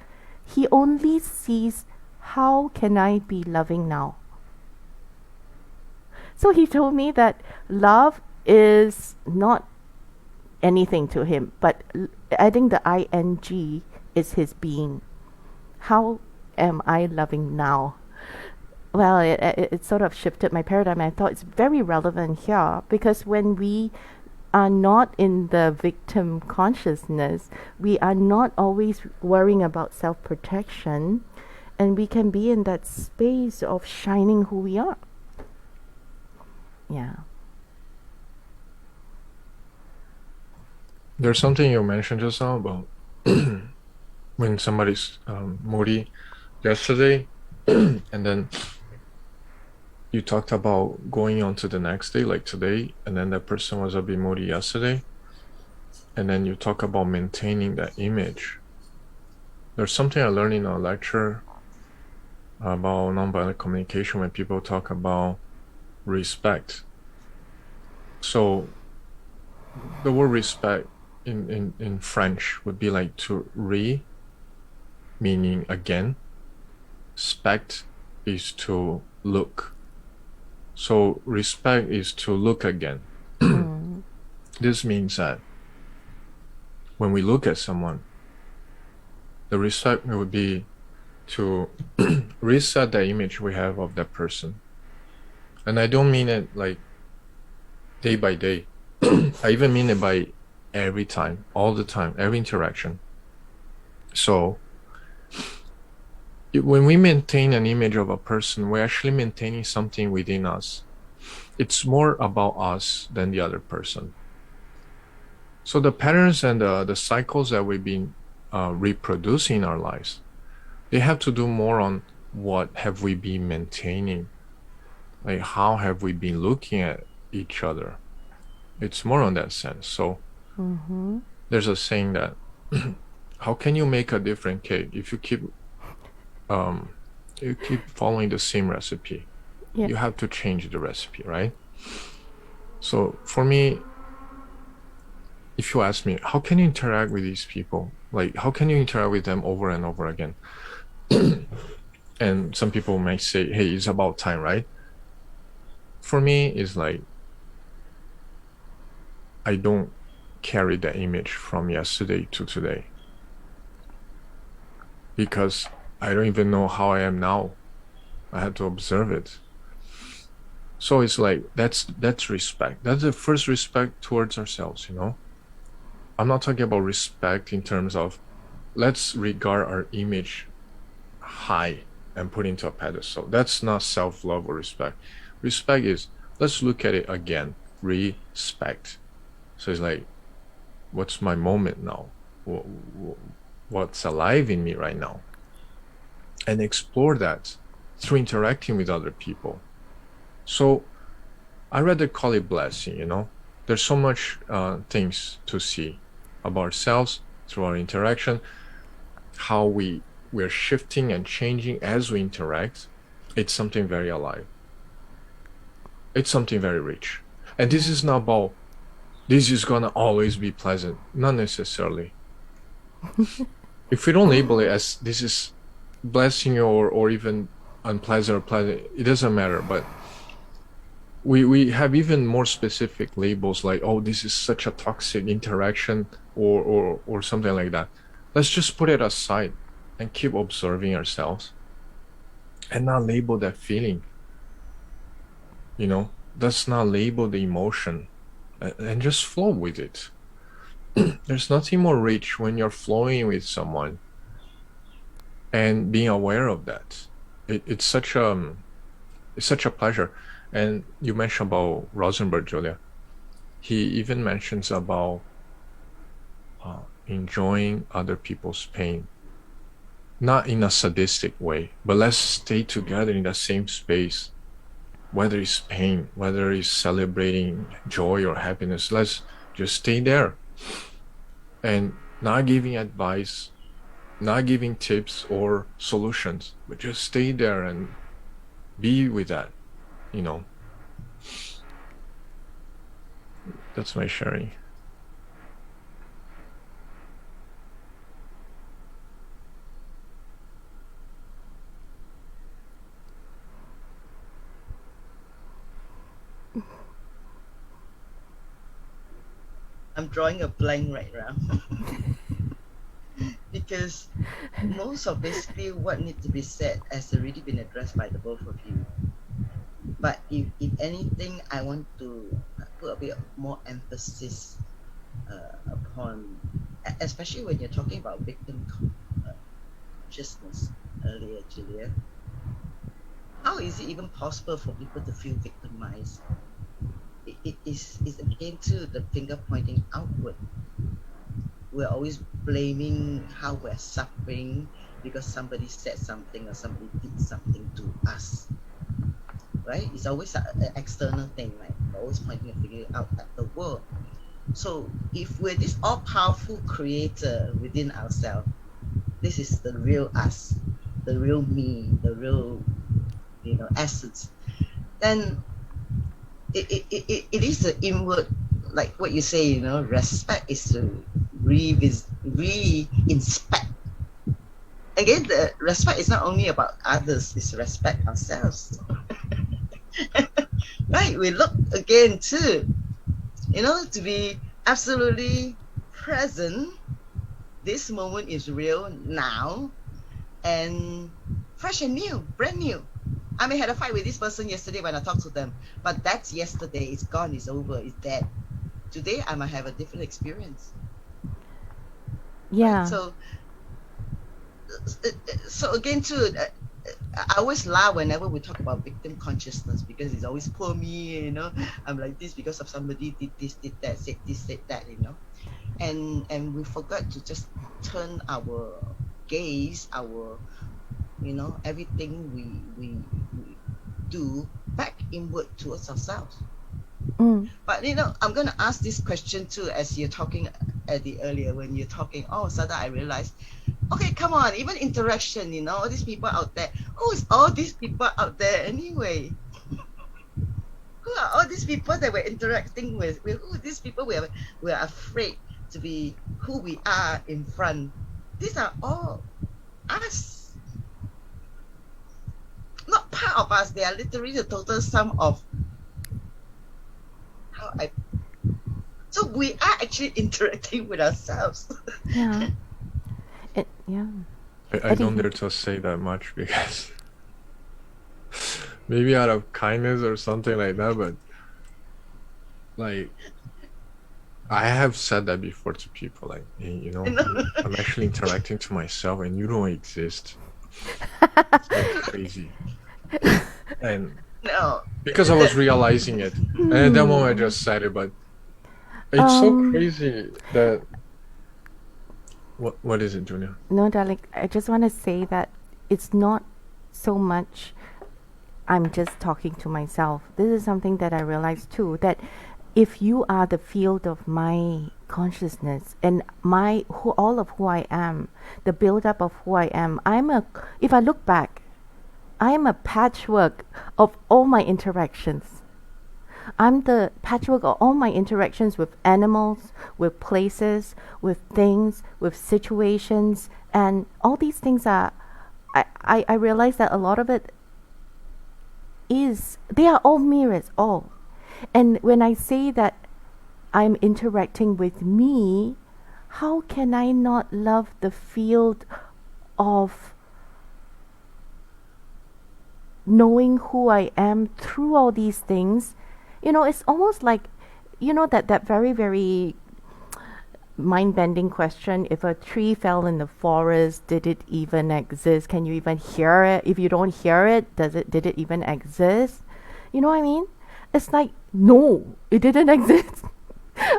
he only sees, how can I be loving now? So he told me that love is not anything to him, but adding the ing is his being. How am I loving now? Well, it sort of shifted my paradigm. I thought it's very relevant here because when we are not in the victim consciousness, we are not always worrying about self-protection, and we can be in that space of shining who we are. Yeah. There's something you mentioned just now about when somebody's moody yesterday, and then you talked about going on to the next day, like today, and then that person was a bit moody yesterday, and then you talk about maintaining that image. There's something I learned in a lecture about nonviolent communication when people talk about respect. So the word respect in French would be like to meaning again. Spect is to look. So respect is to look again. This means that when we look at someone, the respect would be to reset the image we have of that person. And I don't mean it like day by day. I even mean it by every time, all the time, every interaction. So when we maintain an image of a person, we're actually maintaining something within us. It's more about us than the other person. So the patterns and the cycles that we've been reproducing in our lives, they have to do more on what have we been maintaining, like how have we been looking at each other. It's more on that sense. So there's a saying that how can you make a different cake if you keep following the same recipe? Yeah. You have to change the recipe, right? So for me, if you ask me, how can you interact with these people? Like, how can you interact with them over and over again? And some people might say, hey, it's about time, right? For me, it's like, I don't carry that image from yesterday to today because I don't even know how I am now. I had to observe it. So it's like, that's respect. That's the first respect towards ourselves, you know? I'm not talking about respect in terms of let's regard our image high and put into a pedestal. That's not self-love or respect. Respect is, let's look at it again, respect. So it's like, what's my moment now? What's alive in me right now? And explore that through interacting with other people. So I rather call it blessing, you know? There's so much things to see about ourselves through our interaction, how we're shifting and changing as we interact. It's something very alive. It's something very rich. And this is not about, this is gonna always be pleasant. Not necessarily. If we don't label it as this is blessing or even unpleasant or pleasant, it doesn't matter. But we have even more specific labels like, oh, this is such a toxic interaction or something like that. Let's just put it aside and keep observing ourselves and not label that feeling. You know, let's not label the emotion and just flow with it. There's nothing more rich when you're flowing with someone and being aware of that. It's such a pleasure. And you mentioned about Rosenberg, Julia. He even mentions about enjoying other people's pain, not in a sadistic way, but let's stay together in the same space, whether it's pain, whether it's celebrating joy or happiness. Let's just stay there and not giving advice, not giving tips or solutions, but just stay there and be with that, you know. That's my sharing. I'm drawing a blank right now. Because most of basically what needs to be said has already been addressed by the both of you. But if anything, I want to put a bit more emphasis upon, especially when you're talking about victim consciousness earlier, Julia. How is it even possible for people to feel victimized? It is again to the finger pointing outward. we're always blaming how we're suffering because somebody said something or somebody did something to us, right? It's always an external thing, right? We're always pointing a finger out at the world. So if we're this all-powerful creator within ourselves, this is the real us, the real me, the real, essence, then it is the inward, like what you say, respect is to re-inspect. Again, the respect is not only about others, it's respect ourselves. Right? We look again too, to be absolutely present. This moment is real now and fresh and new, brand new. I may have a fight with this person yesterday when I talked to them, but that's yesterday. It's gone. It's over. It's dead. Today, I might have a different experience. Yeah. Right? So again, too, I always laugh whenever we talk about victim consciousness because it's always poor me. I'm like this because of somebody did this, did that, said this, said that. And we forgot to just turn our gaze, our everything we do back inward towards ourselves. But I'm going to ask this question too, as you're talking Eddie earlier, when you're talking, suddenly I realized, okay, come on, even interaction, all these people out there, who is all these people out there anyway? Who are all these people that we're interacting with? Who are these people we are afraid to be who we are in front? These are all us. Not part of us. They are literally the total sum of so we are actually interacting with ourselves. Yeah. Yeah. I don't dare to say that much because maybe out of kindness or something like that, but like I have said that before to people, like, hey, I'm actually interacting to myself and you don't exist. It's like crazy. And because I was realizing it, and at that moment I just said it, but it's so crazy that what is it, Julia? No, darling, I just want to say that it's not so much I'm just talking to myself. This is something that I realized too, that if you are the field of my consciousness and all of who I am, the build-up of who I am, if I look back, I am a patchwork of all my interactions. I'm the patchwork of all my interactions with animals, with places, with things, with situations, and all these things are, I realize that a lot of it they are all mirrors, all. And when I say that I'm interacting with me, how can I not love the field of knowing who I am through all these things? It's almost like, that very, very mind-bending question. If a tree fell in the forest, did it even exist? Can you even hear it? If you don't hear it, did it even exist? You know what I mean? It's like, no, it didn't exist.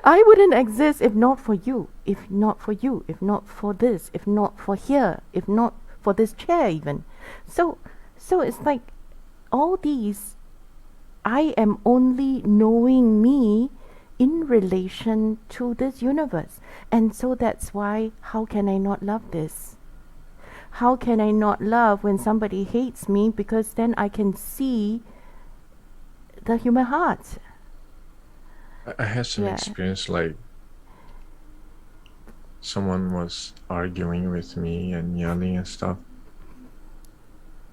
I wouldn't exist if not for you, if not for you, if not for this, if not for here, if not for this chair even. So it's like all these, I am only knowing me in relation to this universe. And so that's why, how can I not love this? How can I not love when somebody hates me? Because then I can see the human heart. I had some experience, like someone was arguing with me and yelling and stuff.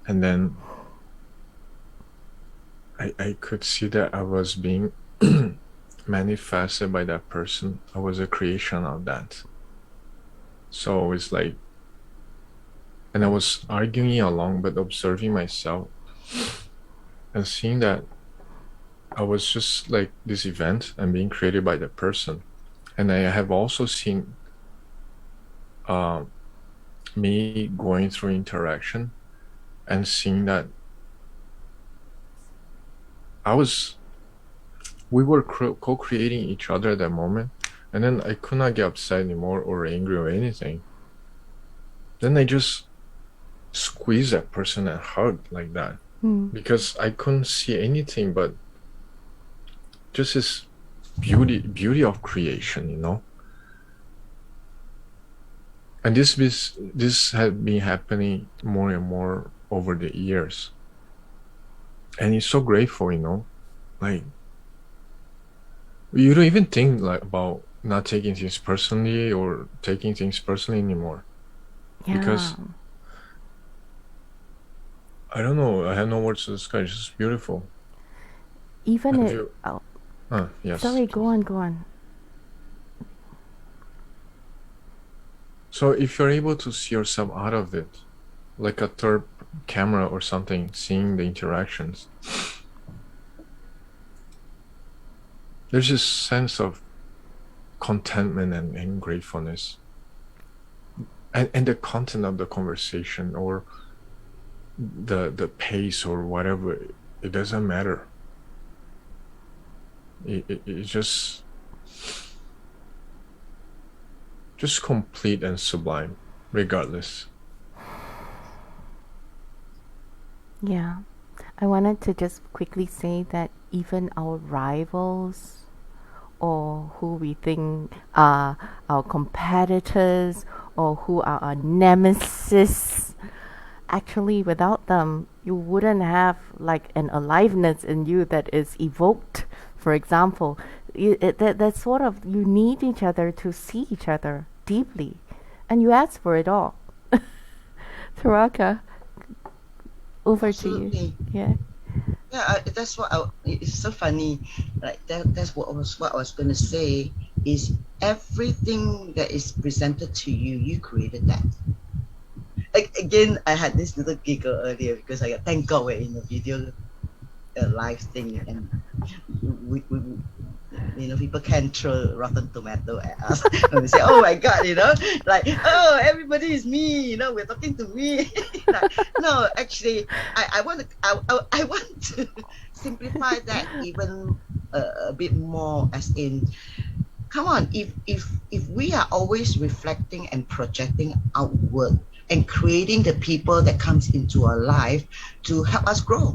And then I could see that I was being manifested by that person. I was a creation of that. So it's like, and I was arguing along, but observing myself and seeing that I was just like this event and being created by the person. And I have also seen me going through interaction and seeing that we were co-creating each other at that moment, And then I could not get upset anymore or angry or anything. Then I just squeeze that person and hug like that. Because I couldn't see anything but just this beauty of creation, you know. And this had been happening more and more over the years. And it's so grateful, you know. Like, you don't even think like about not taking things personally or taking things personally anymore. Yeah. Because I don't know, I have no words to describe. It's just beautiful. Even Have it. you- Oh, Yes. sorry. Go on. So if you're able to see yourself out of it, like a third camera or something, seeing the interactions, there's this sense of contentment and gratefulness. And the content of the conversation or the pace or whatever, it doesn't matter. It's just complete and sublime, regardless. Yeah. I wanted to just quickly say that even our rivals or who we think are our competitors or who are our nemesis, actually without them, you wouldn't have like an aliveness in you that is evoked. For example, that sort of, you need each other to see each other deeply, and you ask for it all. Taraka, over to you. Absolutely. Yeah. Yeah, that's what it's so funny. Like that's what I was going to say is everything that is presented to you, you created that. Like, again, I had this little giggle earlier because I got, thank God we're in a video live thing, and we you know, people can throw rotten tomato at us and we say, oh my God, you know, like, oh, everybody is me, you know, we're talking to me. Like, no, actually, I want to simplify that even a bit more, as in, come on, if we are always reflecting and projecting outward and creating the people that comes into our life to help us grow,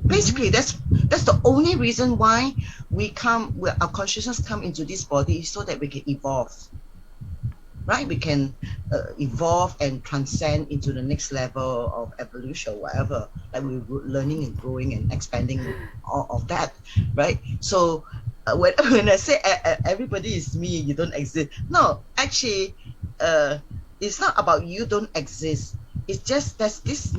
basically that's the only reason why our consciousness come into this body, so that we can evolve, right? We can evolve and transcend into the next level of evolution, whatever, like we're learning and growing and expanding all of that, right? So when I say everybody is me, you don't exist, no, actually, it's not about you don't exist. It's just there's this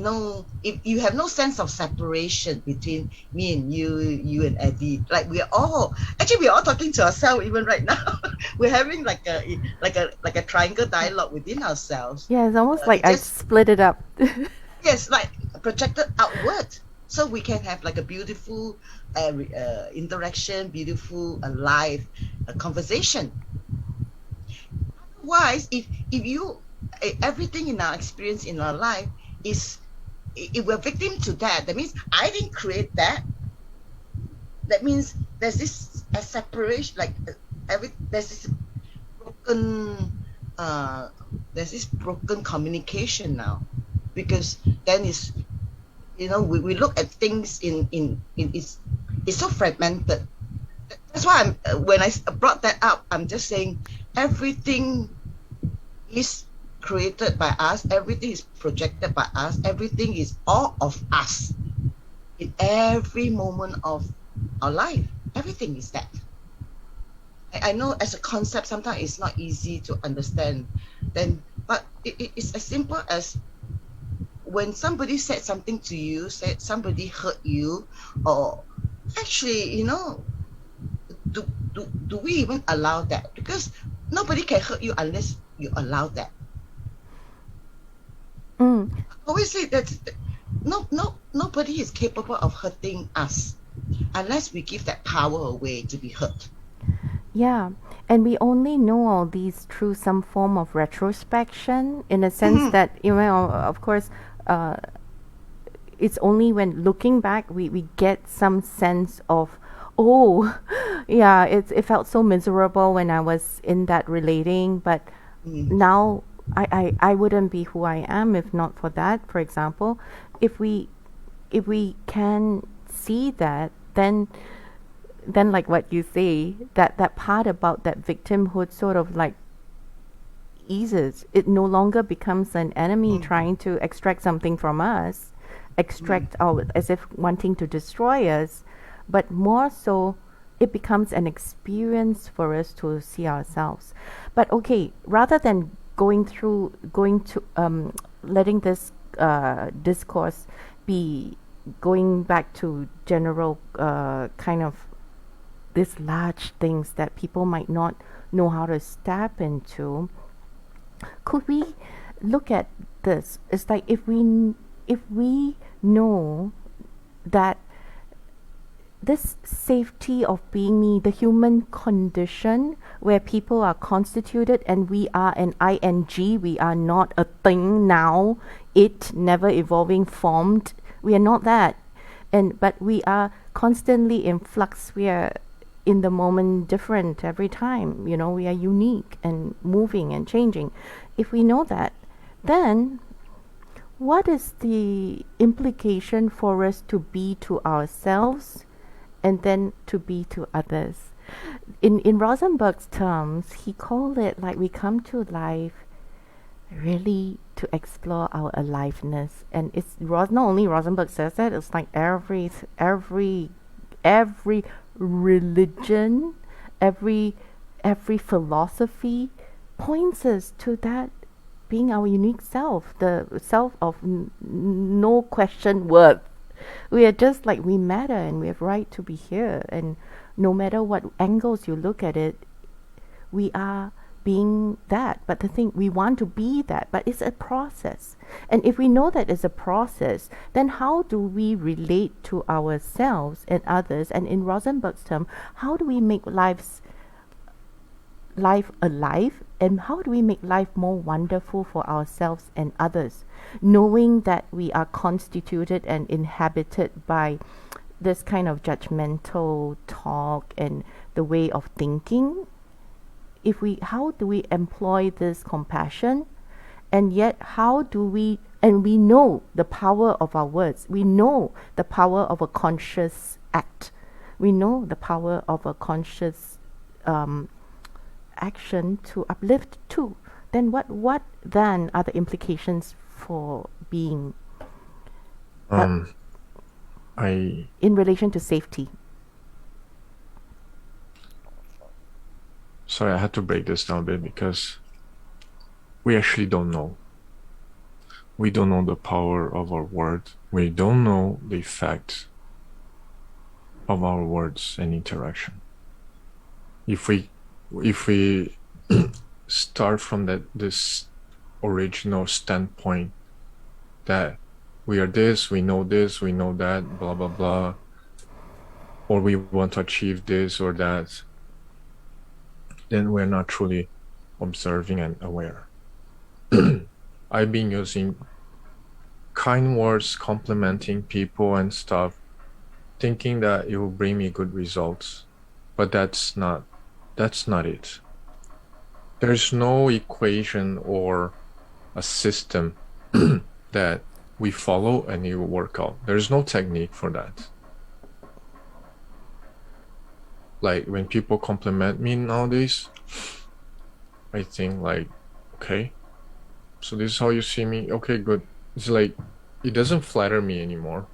if you have no sense of separation between me and you and Eddie. Like we're all talking to ourselves even right now. We're having like a triangle dialogue within ourselves. Yeah, it's almost like I split it up. Yes, like projected outward, so we can have like a beautiful interaction, beautiful alive conversation. Otherwise, if you everything in our experience in our life is, if we're victim to that, that means I didn't create that. That means there's this separation, like there's this broken communication now, because then it's, you know, we look at things in it's so fragmented. That's why when I brought that up, I'm just saying everything is created by us, everything is projected by us, everything is all of us in every moment of our life. Everything is that. I know as a concept sometimes it's not easy to understand, but it's as simple as when somebody said something to you, said somebody hurt you, or actually, you know, do we even allow that? Because nobody can hurt you unless you allow that. I always say that nobody is capable of hurting us unless we give that power away to be hurt. Yeah, and we only know all these through some form of retrospection, in a sense that, you know, of course, it's only when looking back we get some sense of Oh, yeah, it felt so miserable when I was in that relating, but Mm. now I wouldn't be who I am if not for that. For example, if we if we can see that, then like what you say, that part about that victimhood sort of like eases. It no longer becomes an enemy Mm. trying to extract something from us, Mm. extract our as if wanting to destroy us, but more so it becomes an experience for us to see ourselves. But okay, rather than going to letting this discourse be going back to general kind of these large things that people might not know how to step into, could we look at this? It's like if we know that this safety of being me, the human condition where people are constituted and we are an ing, we are not a thing now, it never evolving formed. We are not that. But we are constantly in flux. We are in the moment different every time. We are unique and moving and changing. If we know that, then what is the implication for us to be to ourselves and then to be to others? In Rosenberg's terms, he called it like we come to life really to explore our aliveness, and it's not only Rosenberg says that, it's like every religion, every philosophy points us to that being our unique self, the self of no question worth. We are just like we matter and we have right to be here, and no matter what angles you look at it, we are being that. But the thing, we want to be that, but it's a process. And if we know that it's a process, then how do we relate to ourselves and others? And in Rosenberg's term, how do we make life alive, and how do we make life more wonderful for ourselves and others, knowing that we are constituted and inhabited by this kind of judgmental talk and the way of thinking? How do we employ this compassion, and yet how do we, and we know the power of our words, we know the power of a conscious act, we know the power of a conscious action to uplift too, then what then are the implications for being I in relation to safety? Sorry, I had to break this down a bit because we actually don't know. We don't know the power of our words. We don't know the effect of our words and interaction. If we start from this original standpoint that we are this, we know that, blah blah blah, or we want to achieve this or that, then we're not truly observing and aware. I've been using kind words, complimenting people and stuff, thinking that it will bring me good results, but that's not it. There's no equation or a system that we follow and it will work out. There's no technique for that. Like when people compliment me nowadays, I think like, okay, so this is how you see me. Okay, good. It's like, it doesn't flatter me anymore.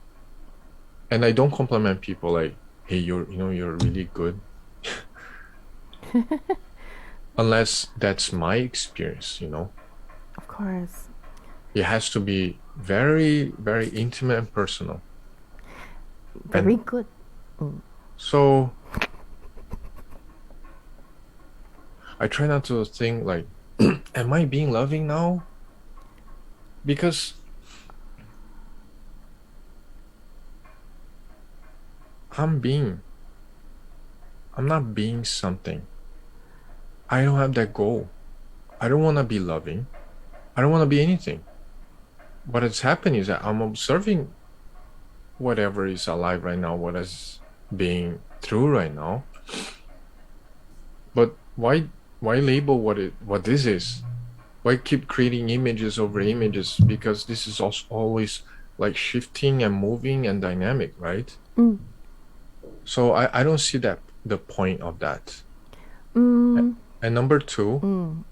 And I don't compliment people like, hey, you're really good. Unless that's my experience, Of course. It has to be very, very intimate and personal. Very And good. so I try not to think like, am I being loving now? Because I'm not being something. I don't have that goal. I don't want to be loving. I don't want to be anything. What is happening is that I'm observing whatever is alive right now, what is being through right now. But why label what this is? Why keep creating images over images? Because this is also always like shifting and moving and dynamic, right? So I don't see that the point of that. And number two,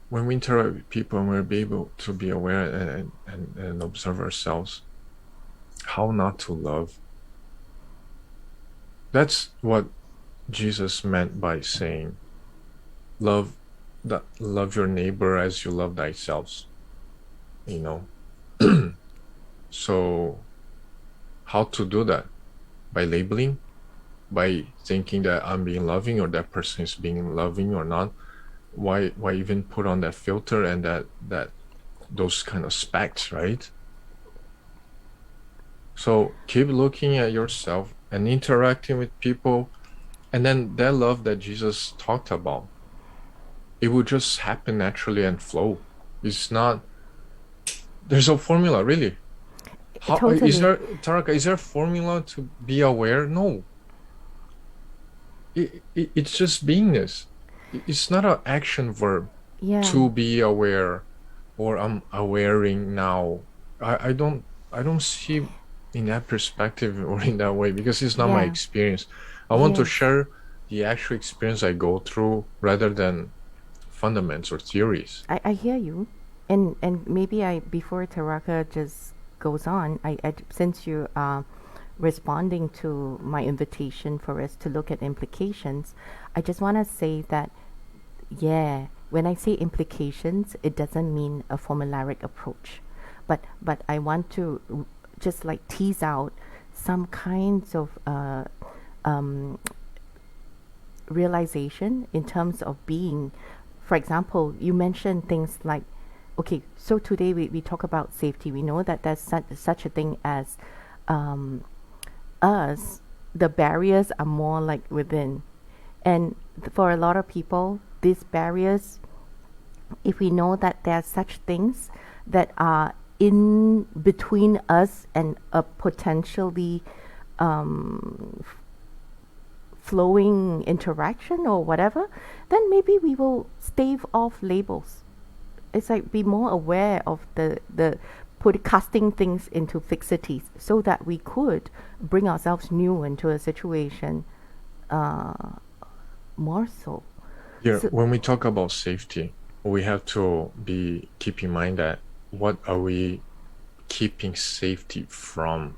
when we interact with people and we're able to be aware and observe ourselves, how not to love. That's what Jesus meant by saying, love your neighbor as you love thyself. You know. So how to do that? By labeling, by thinking that I'm being loving or that person is being loving or not. Why even put on that filter and that those kind of specs, right? So keep looking at yourself and interacting with people, and then that love that Jesus talked about, it will just happen naturally and flow. It's not, there's no formula, really. Totally. Is there, Taraka, is there a formula to be aware? No. It's just beingness. It's not an action verb. Yeah. To be aware, or I'm awareing now. I don't see in that perspective or in that way, because it's not my experience. I want to share the actual experience I go through rather than fundamentals or theories. I hear you, and maybe before Taraka just goes on, I since you are responding to my invitation for us to look at implications, I just want to say that when I say implications, it doesn't mean a formulaic approach, but I want to just like tease out some kinds of realization in terms of being. For example, you mentioned things like, okay, so today we talk about safety. We know that there's such a thing as us, the barriers are more like within. And for a lot of people, these barriers, if we know that there are such things that are in between us and a potentially flowing interaction or whatever, then maybe we will stave off labels. It's like be more aware of the casting things into fixities so that we could bring ourselves new into a situation more so. Yeah, when we talk about safety, we have to keep in mind that what are we keeping safety from?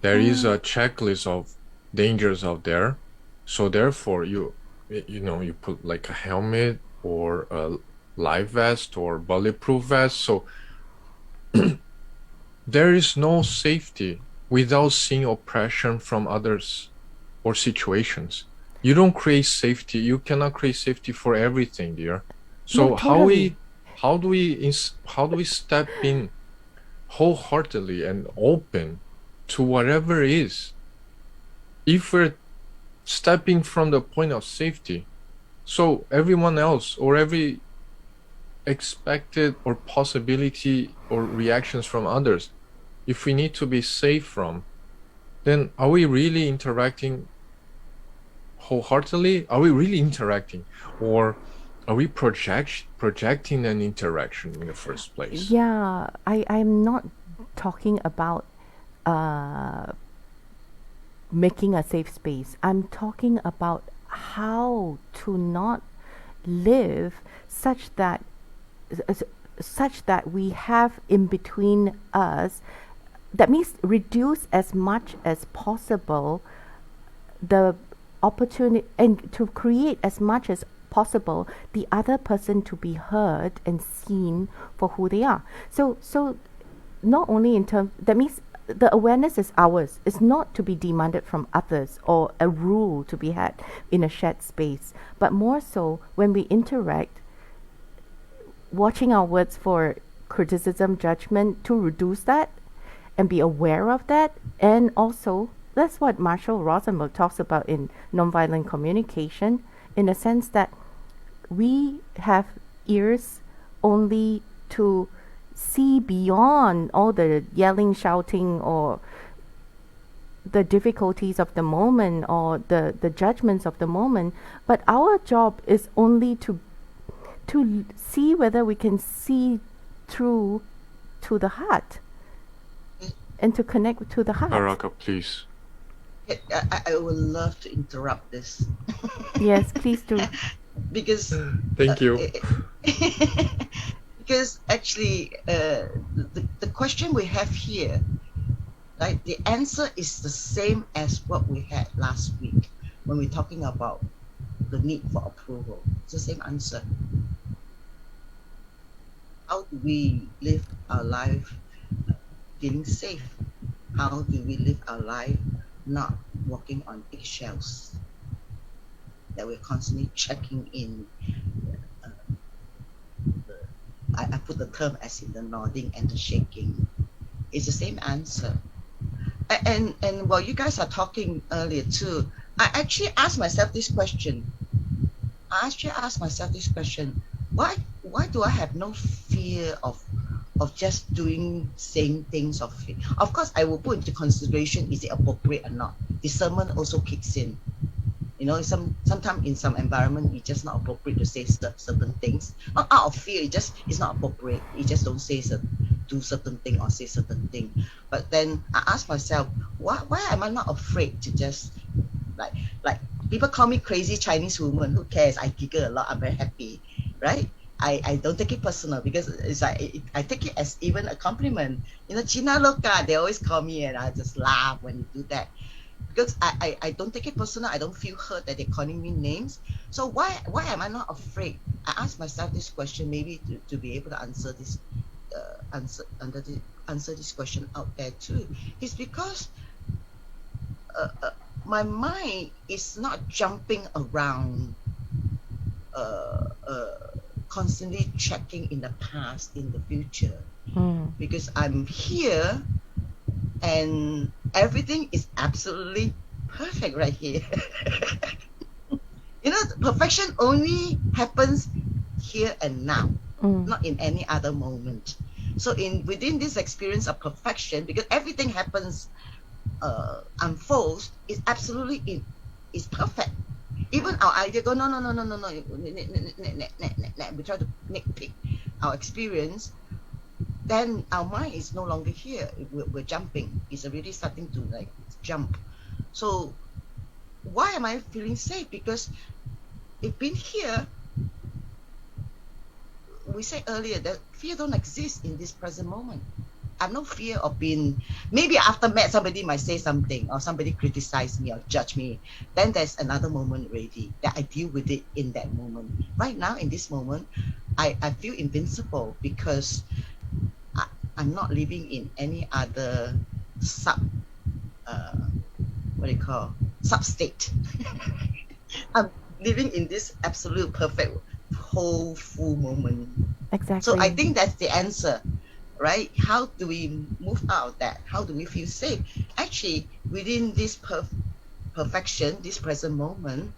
There is a checklist of dangers out there, so therefore you put like a helmet or a life vest or bulletproof vest. So there is no safety without seeing oppression from others or situations. You don't create safety. You cannot create safety for everything, dear. So No, totally. how do we step in wholeheartedly and open to whatever is? If we're stepping from the point of safety, so everyone else or every expected or possibility or reactions from others, if we need to be safe from, then are we really interacting wholeheartedly? Are we really interacting, or are we projecting an interaction in the first place? Yeah, I'm not talking about making a safe space. I'm talking about how to not live such that we have in between us. That means reduce as much as possible the opportunity, and to create as much as possible the other person to be heard and seen for who they are. So not only in terms, that means the awareness is ours. It's not to be demanded from others or a rule to be had in a shared space, but more so when we interact, watching our words for criticism, judgment, to reduce that and be aware of that. And also, that's what Marshall Rosenberg talks about in nonviolent communication, in the sense that we have ears only to see beyond all the yelling, shouting, or the difficulties of the moment, or the judgments of the moment. But our job is only to see whether we can see through to the heart and to connect to the heart. Taraka, please. I would love to interrupt this. Yes, please do. Because Thank you. because actually the question we have here, right, the answer is the same as what we had last week when we're talking about the need for approval. It's the same answer. How do we live our life feeling safe? How do we live our life not walking on eggshells? That we're constantly checking in. I put the term as in the nodding and the shaking. It's the same answer. And while you guys are talking earlier too, I actually asked myself this question. Why do I have no fear of just doing same things of it? Of course, I will put into consideration, is it appropriate or not? Discernment also kicks in. You know, sometimes in some environment, it's just not appropriate to say certain things. Not out of fear, it's not appropriate. You just don't do certain thing or say certain thing. But then I ask myself, why am I not afraid to just like people call me crazy Chinese woman? Who cares? I giggle a lot. I'm very happy, right? I don't take it personal because it's like I take it as even a compliment. You know, China loca, they always call me, and I just laugh when you do that. Because I don't take it personal. I don't feel hurt that they're calling me names. So why am I not afraid? I ask myself this question, maybe to be able to answer this answer this question out there too. It's because my mind is not jumping around, constantly checking in the past, in the future, because I'm here. And everything is absolutely perfect right here. You know, perfection only happens here and now, not in any other moment. So within this experience of perfection, because everything happens, unfolds, is absolutely is perfect. Even our idea go, no. We try to nitpick our experience. Then our mind is no longer here. We're jumping. It's already starting to like jump. So why am I feeling safe? Because it's been here. We said earlier that fear don't exist in this present moment. I have no fear of being, maybe after met somebody might say something or somebody criticize me or judge me. Then there's another moment already that I deal with it in that moment. Right now in this moment, I feel invincible because I'm not living in any other sub-state. I'm living in this absolute perfect whole full moment. Exactly. So I think that's the answer, right? How do we move out of that? How do we feel safe? Actually, within this perfection, this present moment,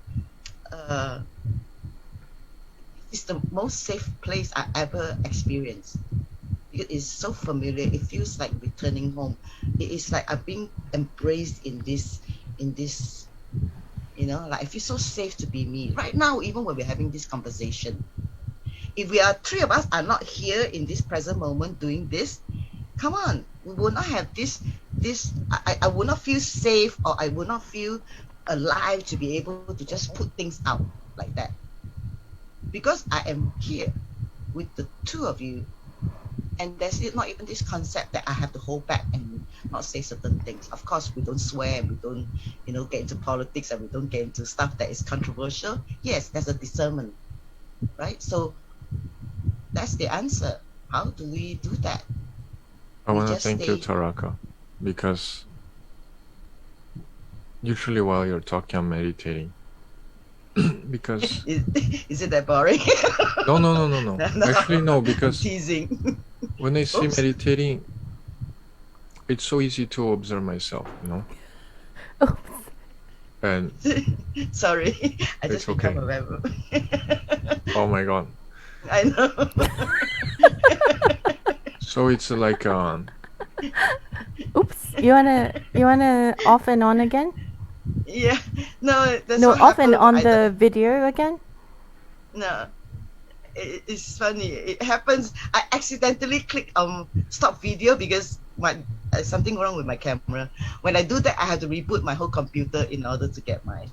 it's the most safe place I ever experienced. It is so familiar. It feels like returning home. It is like I'm being embraced in this, you know, like I feel so safe to be me. Right now, even when we're having this conversation, if we are three of us are not here in this present moment doing this, come on, we will not have this. I will not feel safe, or I will not feel alive to be able to just put things out like that. Because I am here with the two of you. And there's not even this concept that I have to hold back and not say certain things. Of course, we don't swear, and we don't, you know, get into politics, and we don't get into stuff that is controversial. Yes, there's a discernment, right? So that's the answer. How do we do that? I want to thank you, Taraka, because usually while you're talking, I'm meditating. Because is it that boring? No. Actually, no, because teasing. When I say meditating, it's so easy to observe myself, you know. And sorry, I just okay. become a rebel. Oh my god. I know. So it's like Oops. You wanna off and on again? Yeah. No, that's No, what off and happened. on the video again? No. It's funny. It happens. I accidentally click stop video because something wrong with my camera. When I do that, I have to reboot my whole computer in order to get my.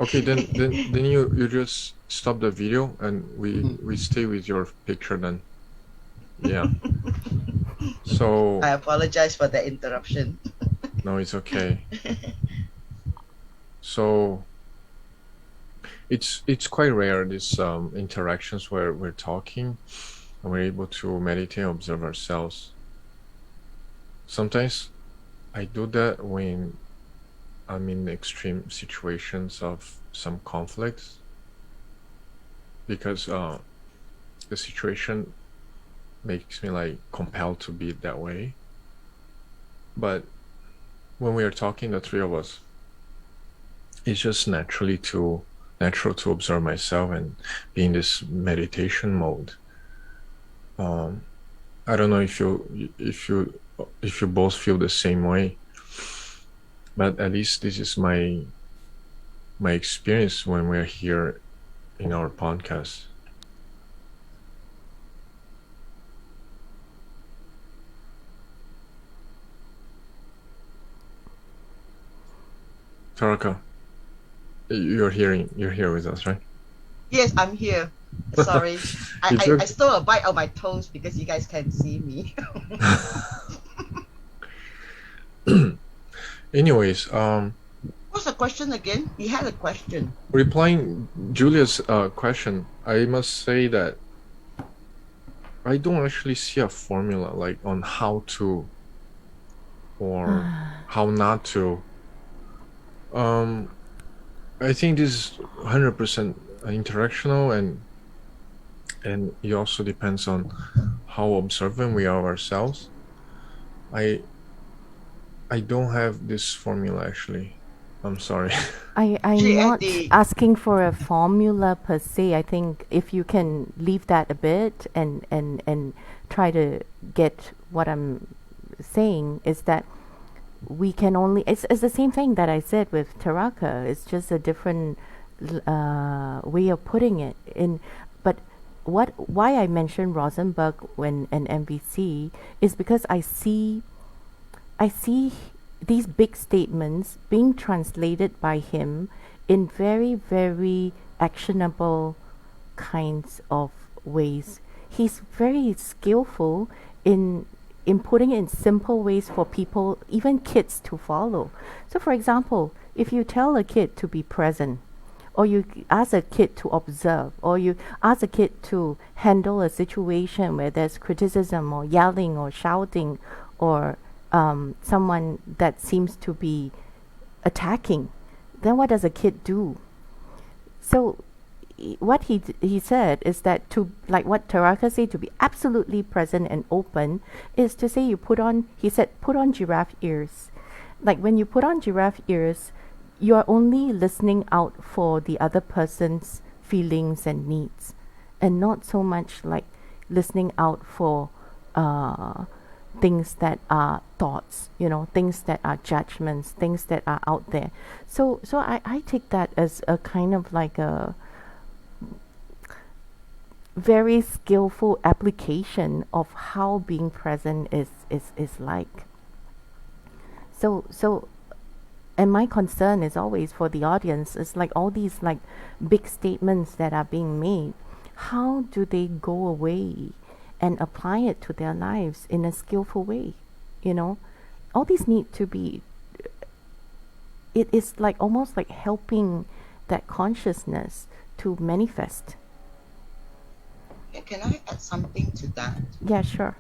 okay, then you just stop the video and we stay with your picture then. Yeah. So I apologize for that interruption. no, it's okay. So it's quite rare, these interactions where we're talking and we're able to meditate and observe ourselves. Sometimes I do that when I'm in extreme situations of some conflicts, because the situation makes me like compelled to be that way. But when we are talking, the three of us, it's just natural to observe myself and be in this meditation mode. I don't know if you both feel the same way, but at least this is my experience when we're here in our podcast. Taraka, you're here with us, right? Yes, I'm here. Sorry, I stole a bite of my toast because you guys can't see me. Anyways, What's the question again? You had a question. replying Julia's question, I must say that I don't actually see a formula like on how to or how not to. I think this is 100% interactional, and it also depends on how observant we are ourselves. I don't have this formula actually. I'm sorry. I'm not asking for a formula per se. I think if you can leave that a bit and try to get what I'm saying is that we can only, it's the same thing that I said with Taraka. It's just a different way of putting it in. But why I mentioned Rosenberg when an MVC is because I see these big statements being translated by him in very, very actionable kinds of ways. He's very skillful in putting it in simple ways for people, even kids, to follow. So for example, if you tell a kid to be present, or you ask a kid to observe, or you ask a kid to handle a situation where there's criticism or yelling or shouting or someone that seems to be attacking, then what does a kid do? So what he said is that, to like what Taraka said, to be absolutely present and open is to say you put on, he said, put on giraffe ears. Like when you put on giraffe ears, you are only listening out for the other person's feelings and needs, and not so much like listening out for things that are thoughts, things that are judgments, things that are out there. So I take that as a kind of like a very skillful application of how being present is like. So and my concern is always for the audience, is like all these like big statements that are being made, how do they go away and apply it to their lives in a skillful way? All these need to be, it is like almost like helping that consciousness to manifest. Can I add something to that? Yeah, sure.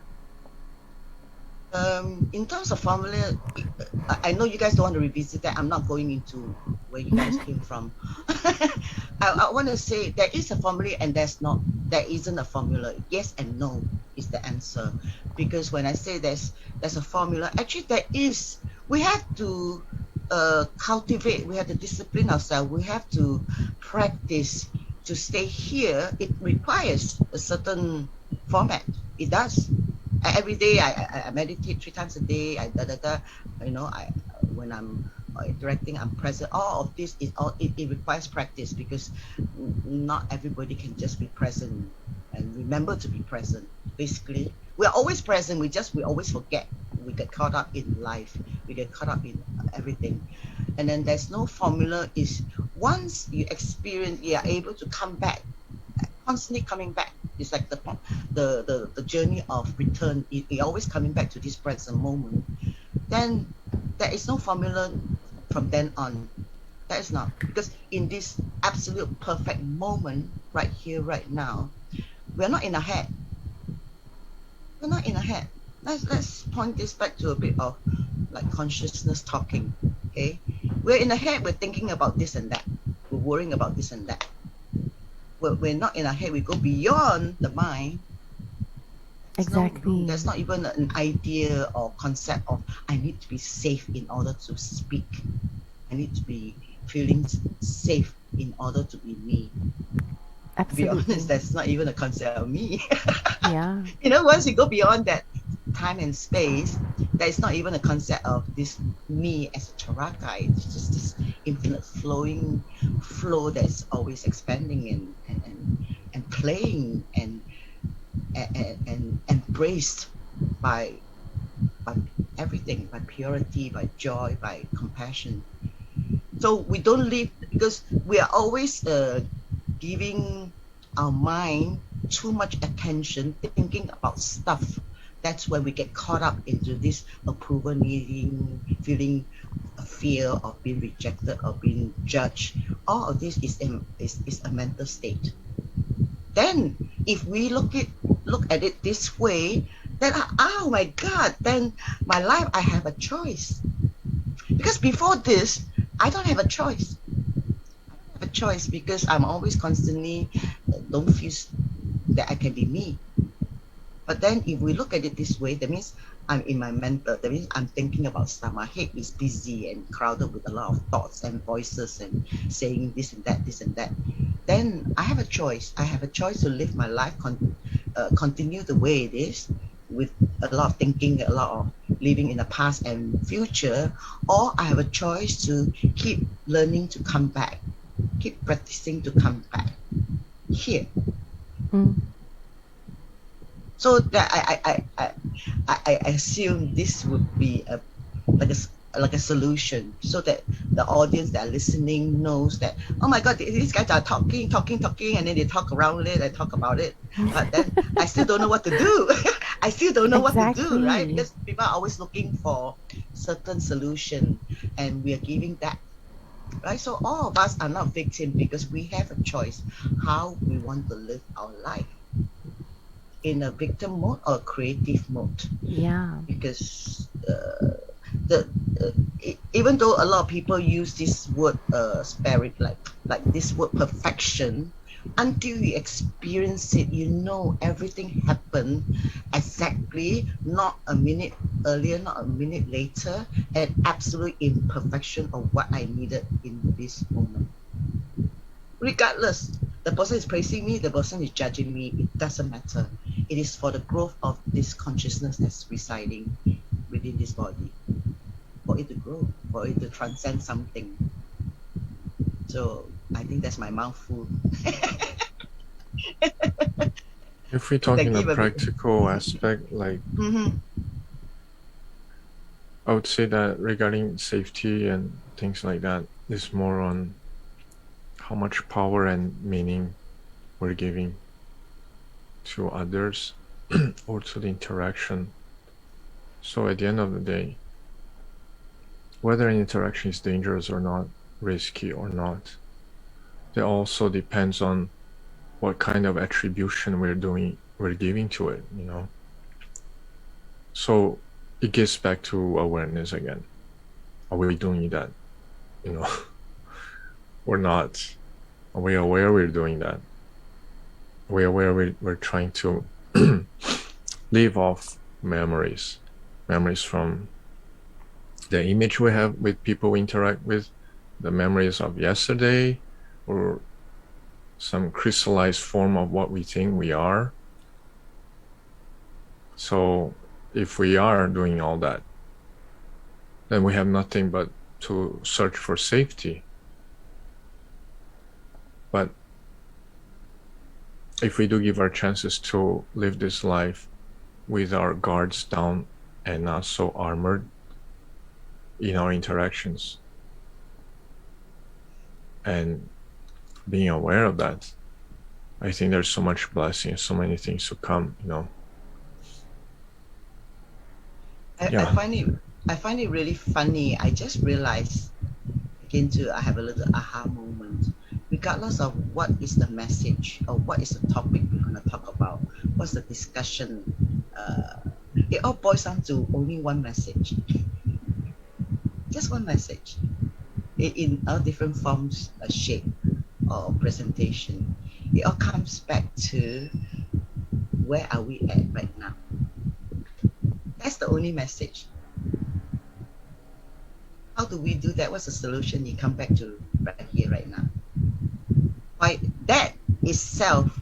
In terms of formula, I know you guys don't want to revisit that. I'm not going into where you guys came from. I want to say there is a formula and there isn't a formula. Yes and no is the answer. Because when I say there's a formula, actually there is. We have to cultivate, we have to discipline ourselves, we have to practice to stay here. It requires a certain format. It does. every day I meditate 3 times a day. When I'm interacting, I'm present. All of this is all it requires practice, because not everybody can just be present and remember to be present. Basically, we're always present. We always forget. We get caught up in life. We get caught up in everything, and then there's no formula. Is once you experience, you are able to come back, constantly coming back. It's like the journey of return. You're always coming back to this present moment. Then there is no formula from then on. That is not, because in this absolute perfect moment, right here, right now, we're not in a head. We're not in a head. Let's point this back to a bit of like consciousness talking. Okay, we're in a head. We're thinking about this and that. We're worrying about this and that. We're not in our head. We go beyond the mind. Exactly. There's not even an idea or concept of I need to be safe in order to speak. I need to be feeling safe in order to be me. To be Absolutely. honest, that's not even a concept of me. Yeah. Once you go beyond that time and space, there is not even a concept of this me as a Taraka. It's just this infinite flow that's always expanding and playing and embraced by everything, by purity, by joy, by compassion. So we don't live, because we are always giving our mind too much attention, thinking about stuff. That's when we get caught up into this approval needing, feeling a fear of being rejected or being judged. All of this is a mental state. Then if we look at it this way, then oh my God, then my life, I have a choice. Because before this, I don't have a choice. A choice, because I'm always constantly don't feel that I can be me. But then if we look at it this way, that means I'm in my mental, that means I'm thinking about stuff. My head is busy and crowded with a lot of thoughts and voices and saying this and that. Then I have a choice. I have a choice to live my life, continue the way it is, with a lot of thinking, a lot of living in the past and future, or I have a choice to keep learning to come back, keep practicing to come back here. So that I assume this would be like a solution, so that the audience that are listening knows that, oh my God, these guys are talking, and then they talk around it and talk about it, but then I still don't know what to do. I still don't know what to do, right? Because people are always looking for certain solution, and we are giving that, right? So all of us are not victims, because we have a choice how we want to live our life, in a victim mode or creative mode. Yeah. Because even though a lot of people use this word spirit, like this word perfection, until you experience it, everything happened exactly, not a minute earlier, not a minute later, and absolute imperfection of what I needed in this moment. Regardless, the person is praising me, the person is judging me, it doesn't matter. It is for the growth of this consciousness that's residing within this body, for it to grow, for it to transcend something. So I think that's my mouthful. If we talk in a practical aspect, like I would say that regarding safety and things like that, is more on how much power and meaning we're giving to others or to the interaction. So at the end of the day, whether an interaction is dangerous or not, risky or not, that also depends on what kind of attribution we're giving to it, So it gets back to awareness again. Are we doing that, or not? Are we aware we're doing that? Are we aware we're trying to leave off memories from the image we have with people we interact with, the memories of yesterday, or some crystallized form of what we think we are? So if we are doing all that, then we have nothing but to search for safety. But if we do give our chances to live this life with our guards down and not so armored in our interactions, and being aware of that, I think there's so much blessing, so many things to come, I find it really funny. I just realized again too, I have a little aha moment. Regardless of what is the message or what is the topic we're going to talk about, what's the discussion, it all boils down to only one message. Just one message. In all different forms, shape, or presentation. It all comes back to where are we at right now. That's the only message. How do we do that? What's the solution? You come back to right here, right now. Why that itself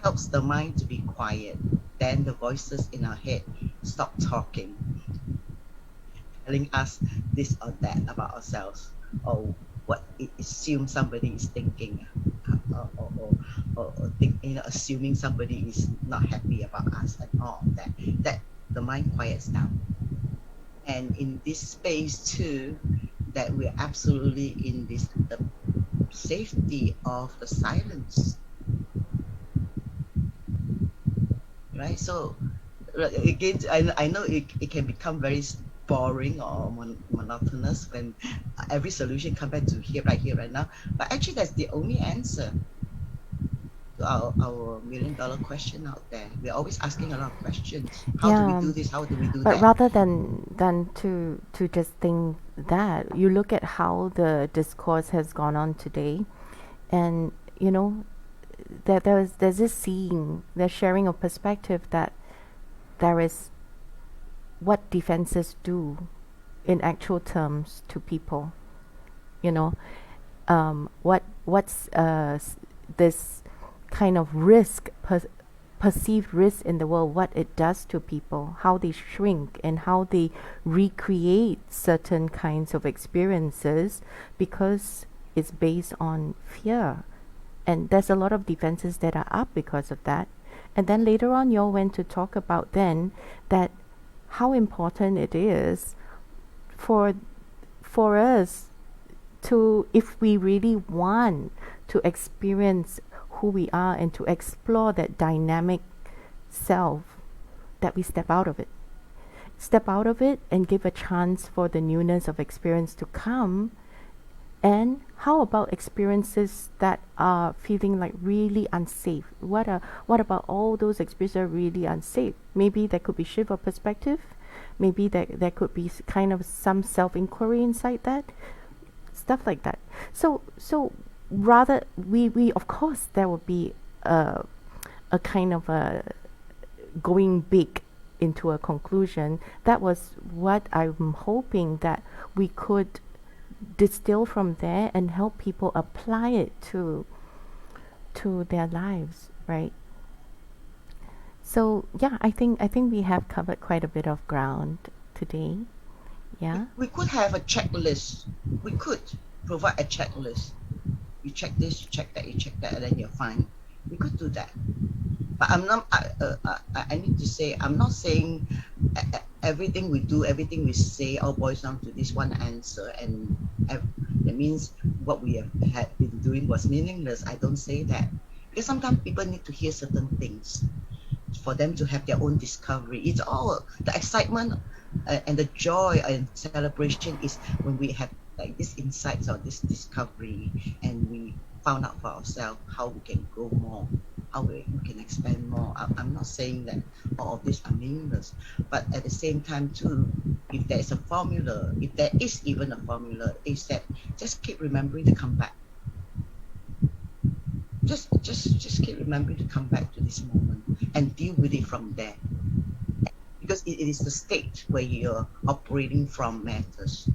helps the mind to be quiet. Then the voices in our head stop talking, telling us this or that about ourselves, or what it assumes somebody is thinking, or think, assuming somebody is not happy about us and all that. That the mind quiets down. And in this space too, that we're absolutely in this the safety of the silence, right? So again, I know it can become very boring or monotonous when every solution come back to here, right here, right now. But actually, that's the only answer to our $1 million question out there. We're always asking a lot of questions. How do we do this? How do we do but that? rather than to just think that, you look at how the discourse has gone on today, and that there's this seeing, the sharing of perspective, that there is what defenses do in actual terms to people. What's this kind of risk, perceived risk in the world, what it does to people, how they shrink and how they recreate certain kinds of experiences because it's based on fear. And there's a lot of defenses that are up because of that. And then later on, you all went to talk about then that how important it is for us to, if we really want to experience who we are and to explore that dynamic self, that we step out of it. Step out of it and give a chance for the newness of experience to come. And how about experiences that are feeling like really unsafe? What about all those experiences that are really unsafe? Maybe there could be shift of perspective. Maybe there could be kind of some self-inquiry inside that. Stuff like that. So rather, we of course there will be a kind of a going big into a conclusion. That was what I'm hoping that we could distill from there and help people apply it to their lives, right? So yeah, I think we have covered quite a bit of ground today. Yeah. We could have a checklist. We could provide a checklist. You check this, you check that, you check that, and then you're fine. We could do that. But I'm not. I need to say, I'm not saying everything we do, everything we say, all boils down to this one answer, and that means what we had been doing was meaningless. I don't say that, because sometimes people need to hear certain things for them to have their own discovery. It's all the excitement and the joy and celebration is when we have like these insights or this discovery, and we found out for ourselves how we can grow more, how we can expand more. I'm not saying that all of these are meaningless, but at the same time too, if there is a formula, if there is even a formula, is that just keep remembering to come back. Just keep remembering to come back to this moment and deal with it from there, because it is the state where you're operating from matters.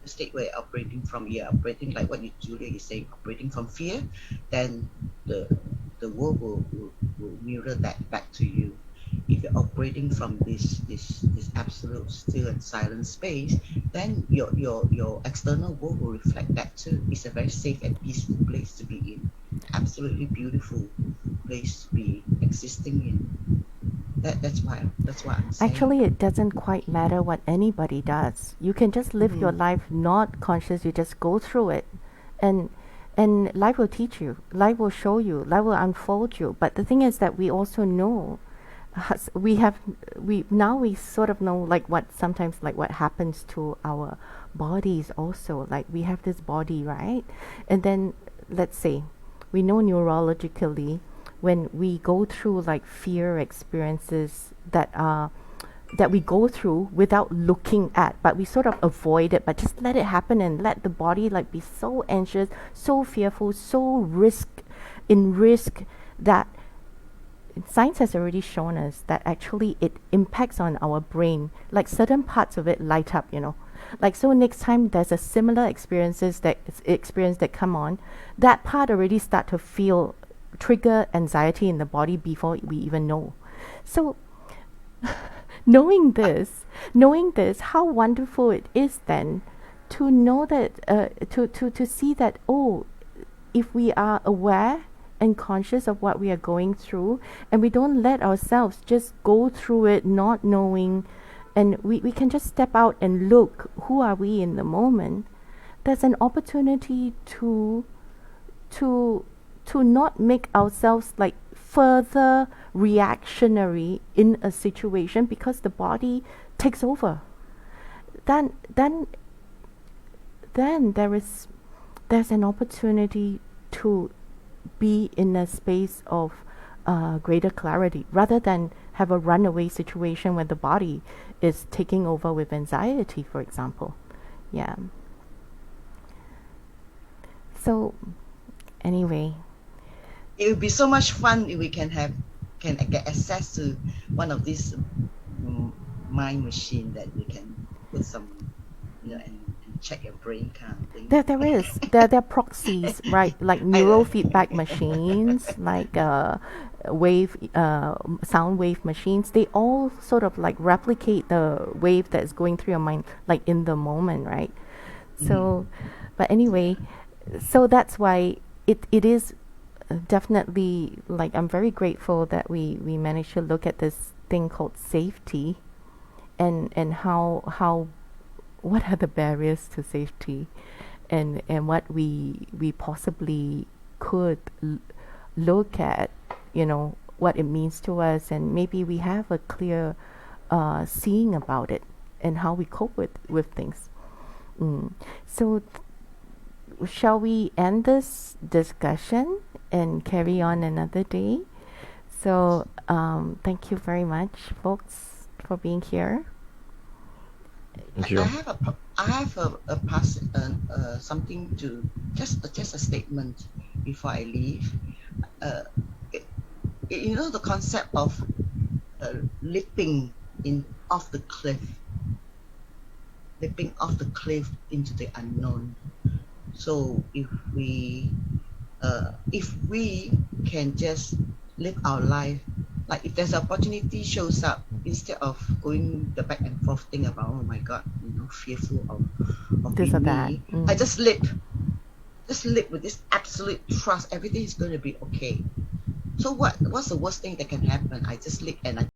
The state where you're operating from, you're operating like what Julia is saying, operating from fear, then the the world will mirror that back to you. If you're operating from this absolute still and silent space, then your external world will reflect that too. It's a very safe and peaceful place to be in. Absolutely beautiful place to be existing in. That's why I'm saying. Actually, it doesn't quite matter what anybody does. You can just live your life not conscious. You just go through it, and life will teach you. Life will show you. Life will unfold you. But the thing is that we also know, we sort of know like what sometimes like what happens to our bodies also. Like we have this body, right? And then let's say we know neurologically when we go through like fear experiences that we go through without looking at, but we sort of avoid it, but just let it happen and let the body like be so anxious, so fearful, so risk that science has already shown us that actually it impacts on our brain. Like certain parts of it light up, like so next time there's a similar experience that come on, that part already start to feel trigger anxiety in the body before we even know. So knowing this, how wonderful it is then to know that to see that, oh, if we are aware and conscious of what we are going through, and we don't let ourselves just go through it not knowing, and we can just step out and look, who are we in the moment, there's an opportunity to not make ourselves like further reactionary in a situation, because the body takes over. Then there's an opportunity to be in a space of greater clarity, rather than have a runaway situation where the body is taking over with anxiety, for example. Yeah. So anyway, it would be so much fun if we can get access to one of these mind machine that we can put some, and check your brain kind of thing. There are proxies, right? Like neurofeedback machines, like sound wave machines. They all sort of like replicate the wave that is going through your mind, like in the moment, right? So, but anyway, so that's why it is definitely, like, I'm very grateful that we managed to look at this thing called safety, and how what are the barriers to safety, and what we possibly could look at, what it means to us, and maybe we have a clear seeing about it and how we cope with things. So shall we end this discussion and carry on another day? So thank you very much, folks, for being here. Thank you. I have a something to just a statement before I leave. The concept of leaping off the cliff into the unknown. So if we can just live our life, like if there's an opportunity shows up, instead of going the back and forth thing about, oh my God, fearful of This or being that. me, I just live with this absolute trust, everything is going to be okay. So what's the worst thing that can happen? I just live and I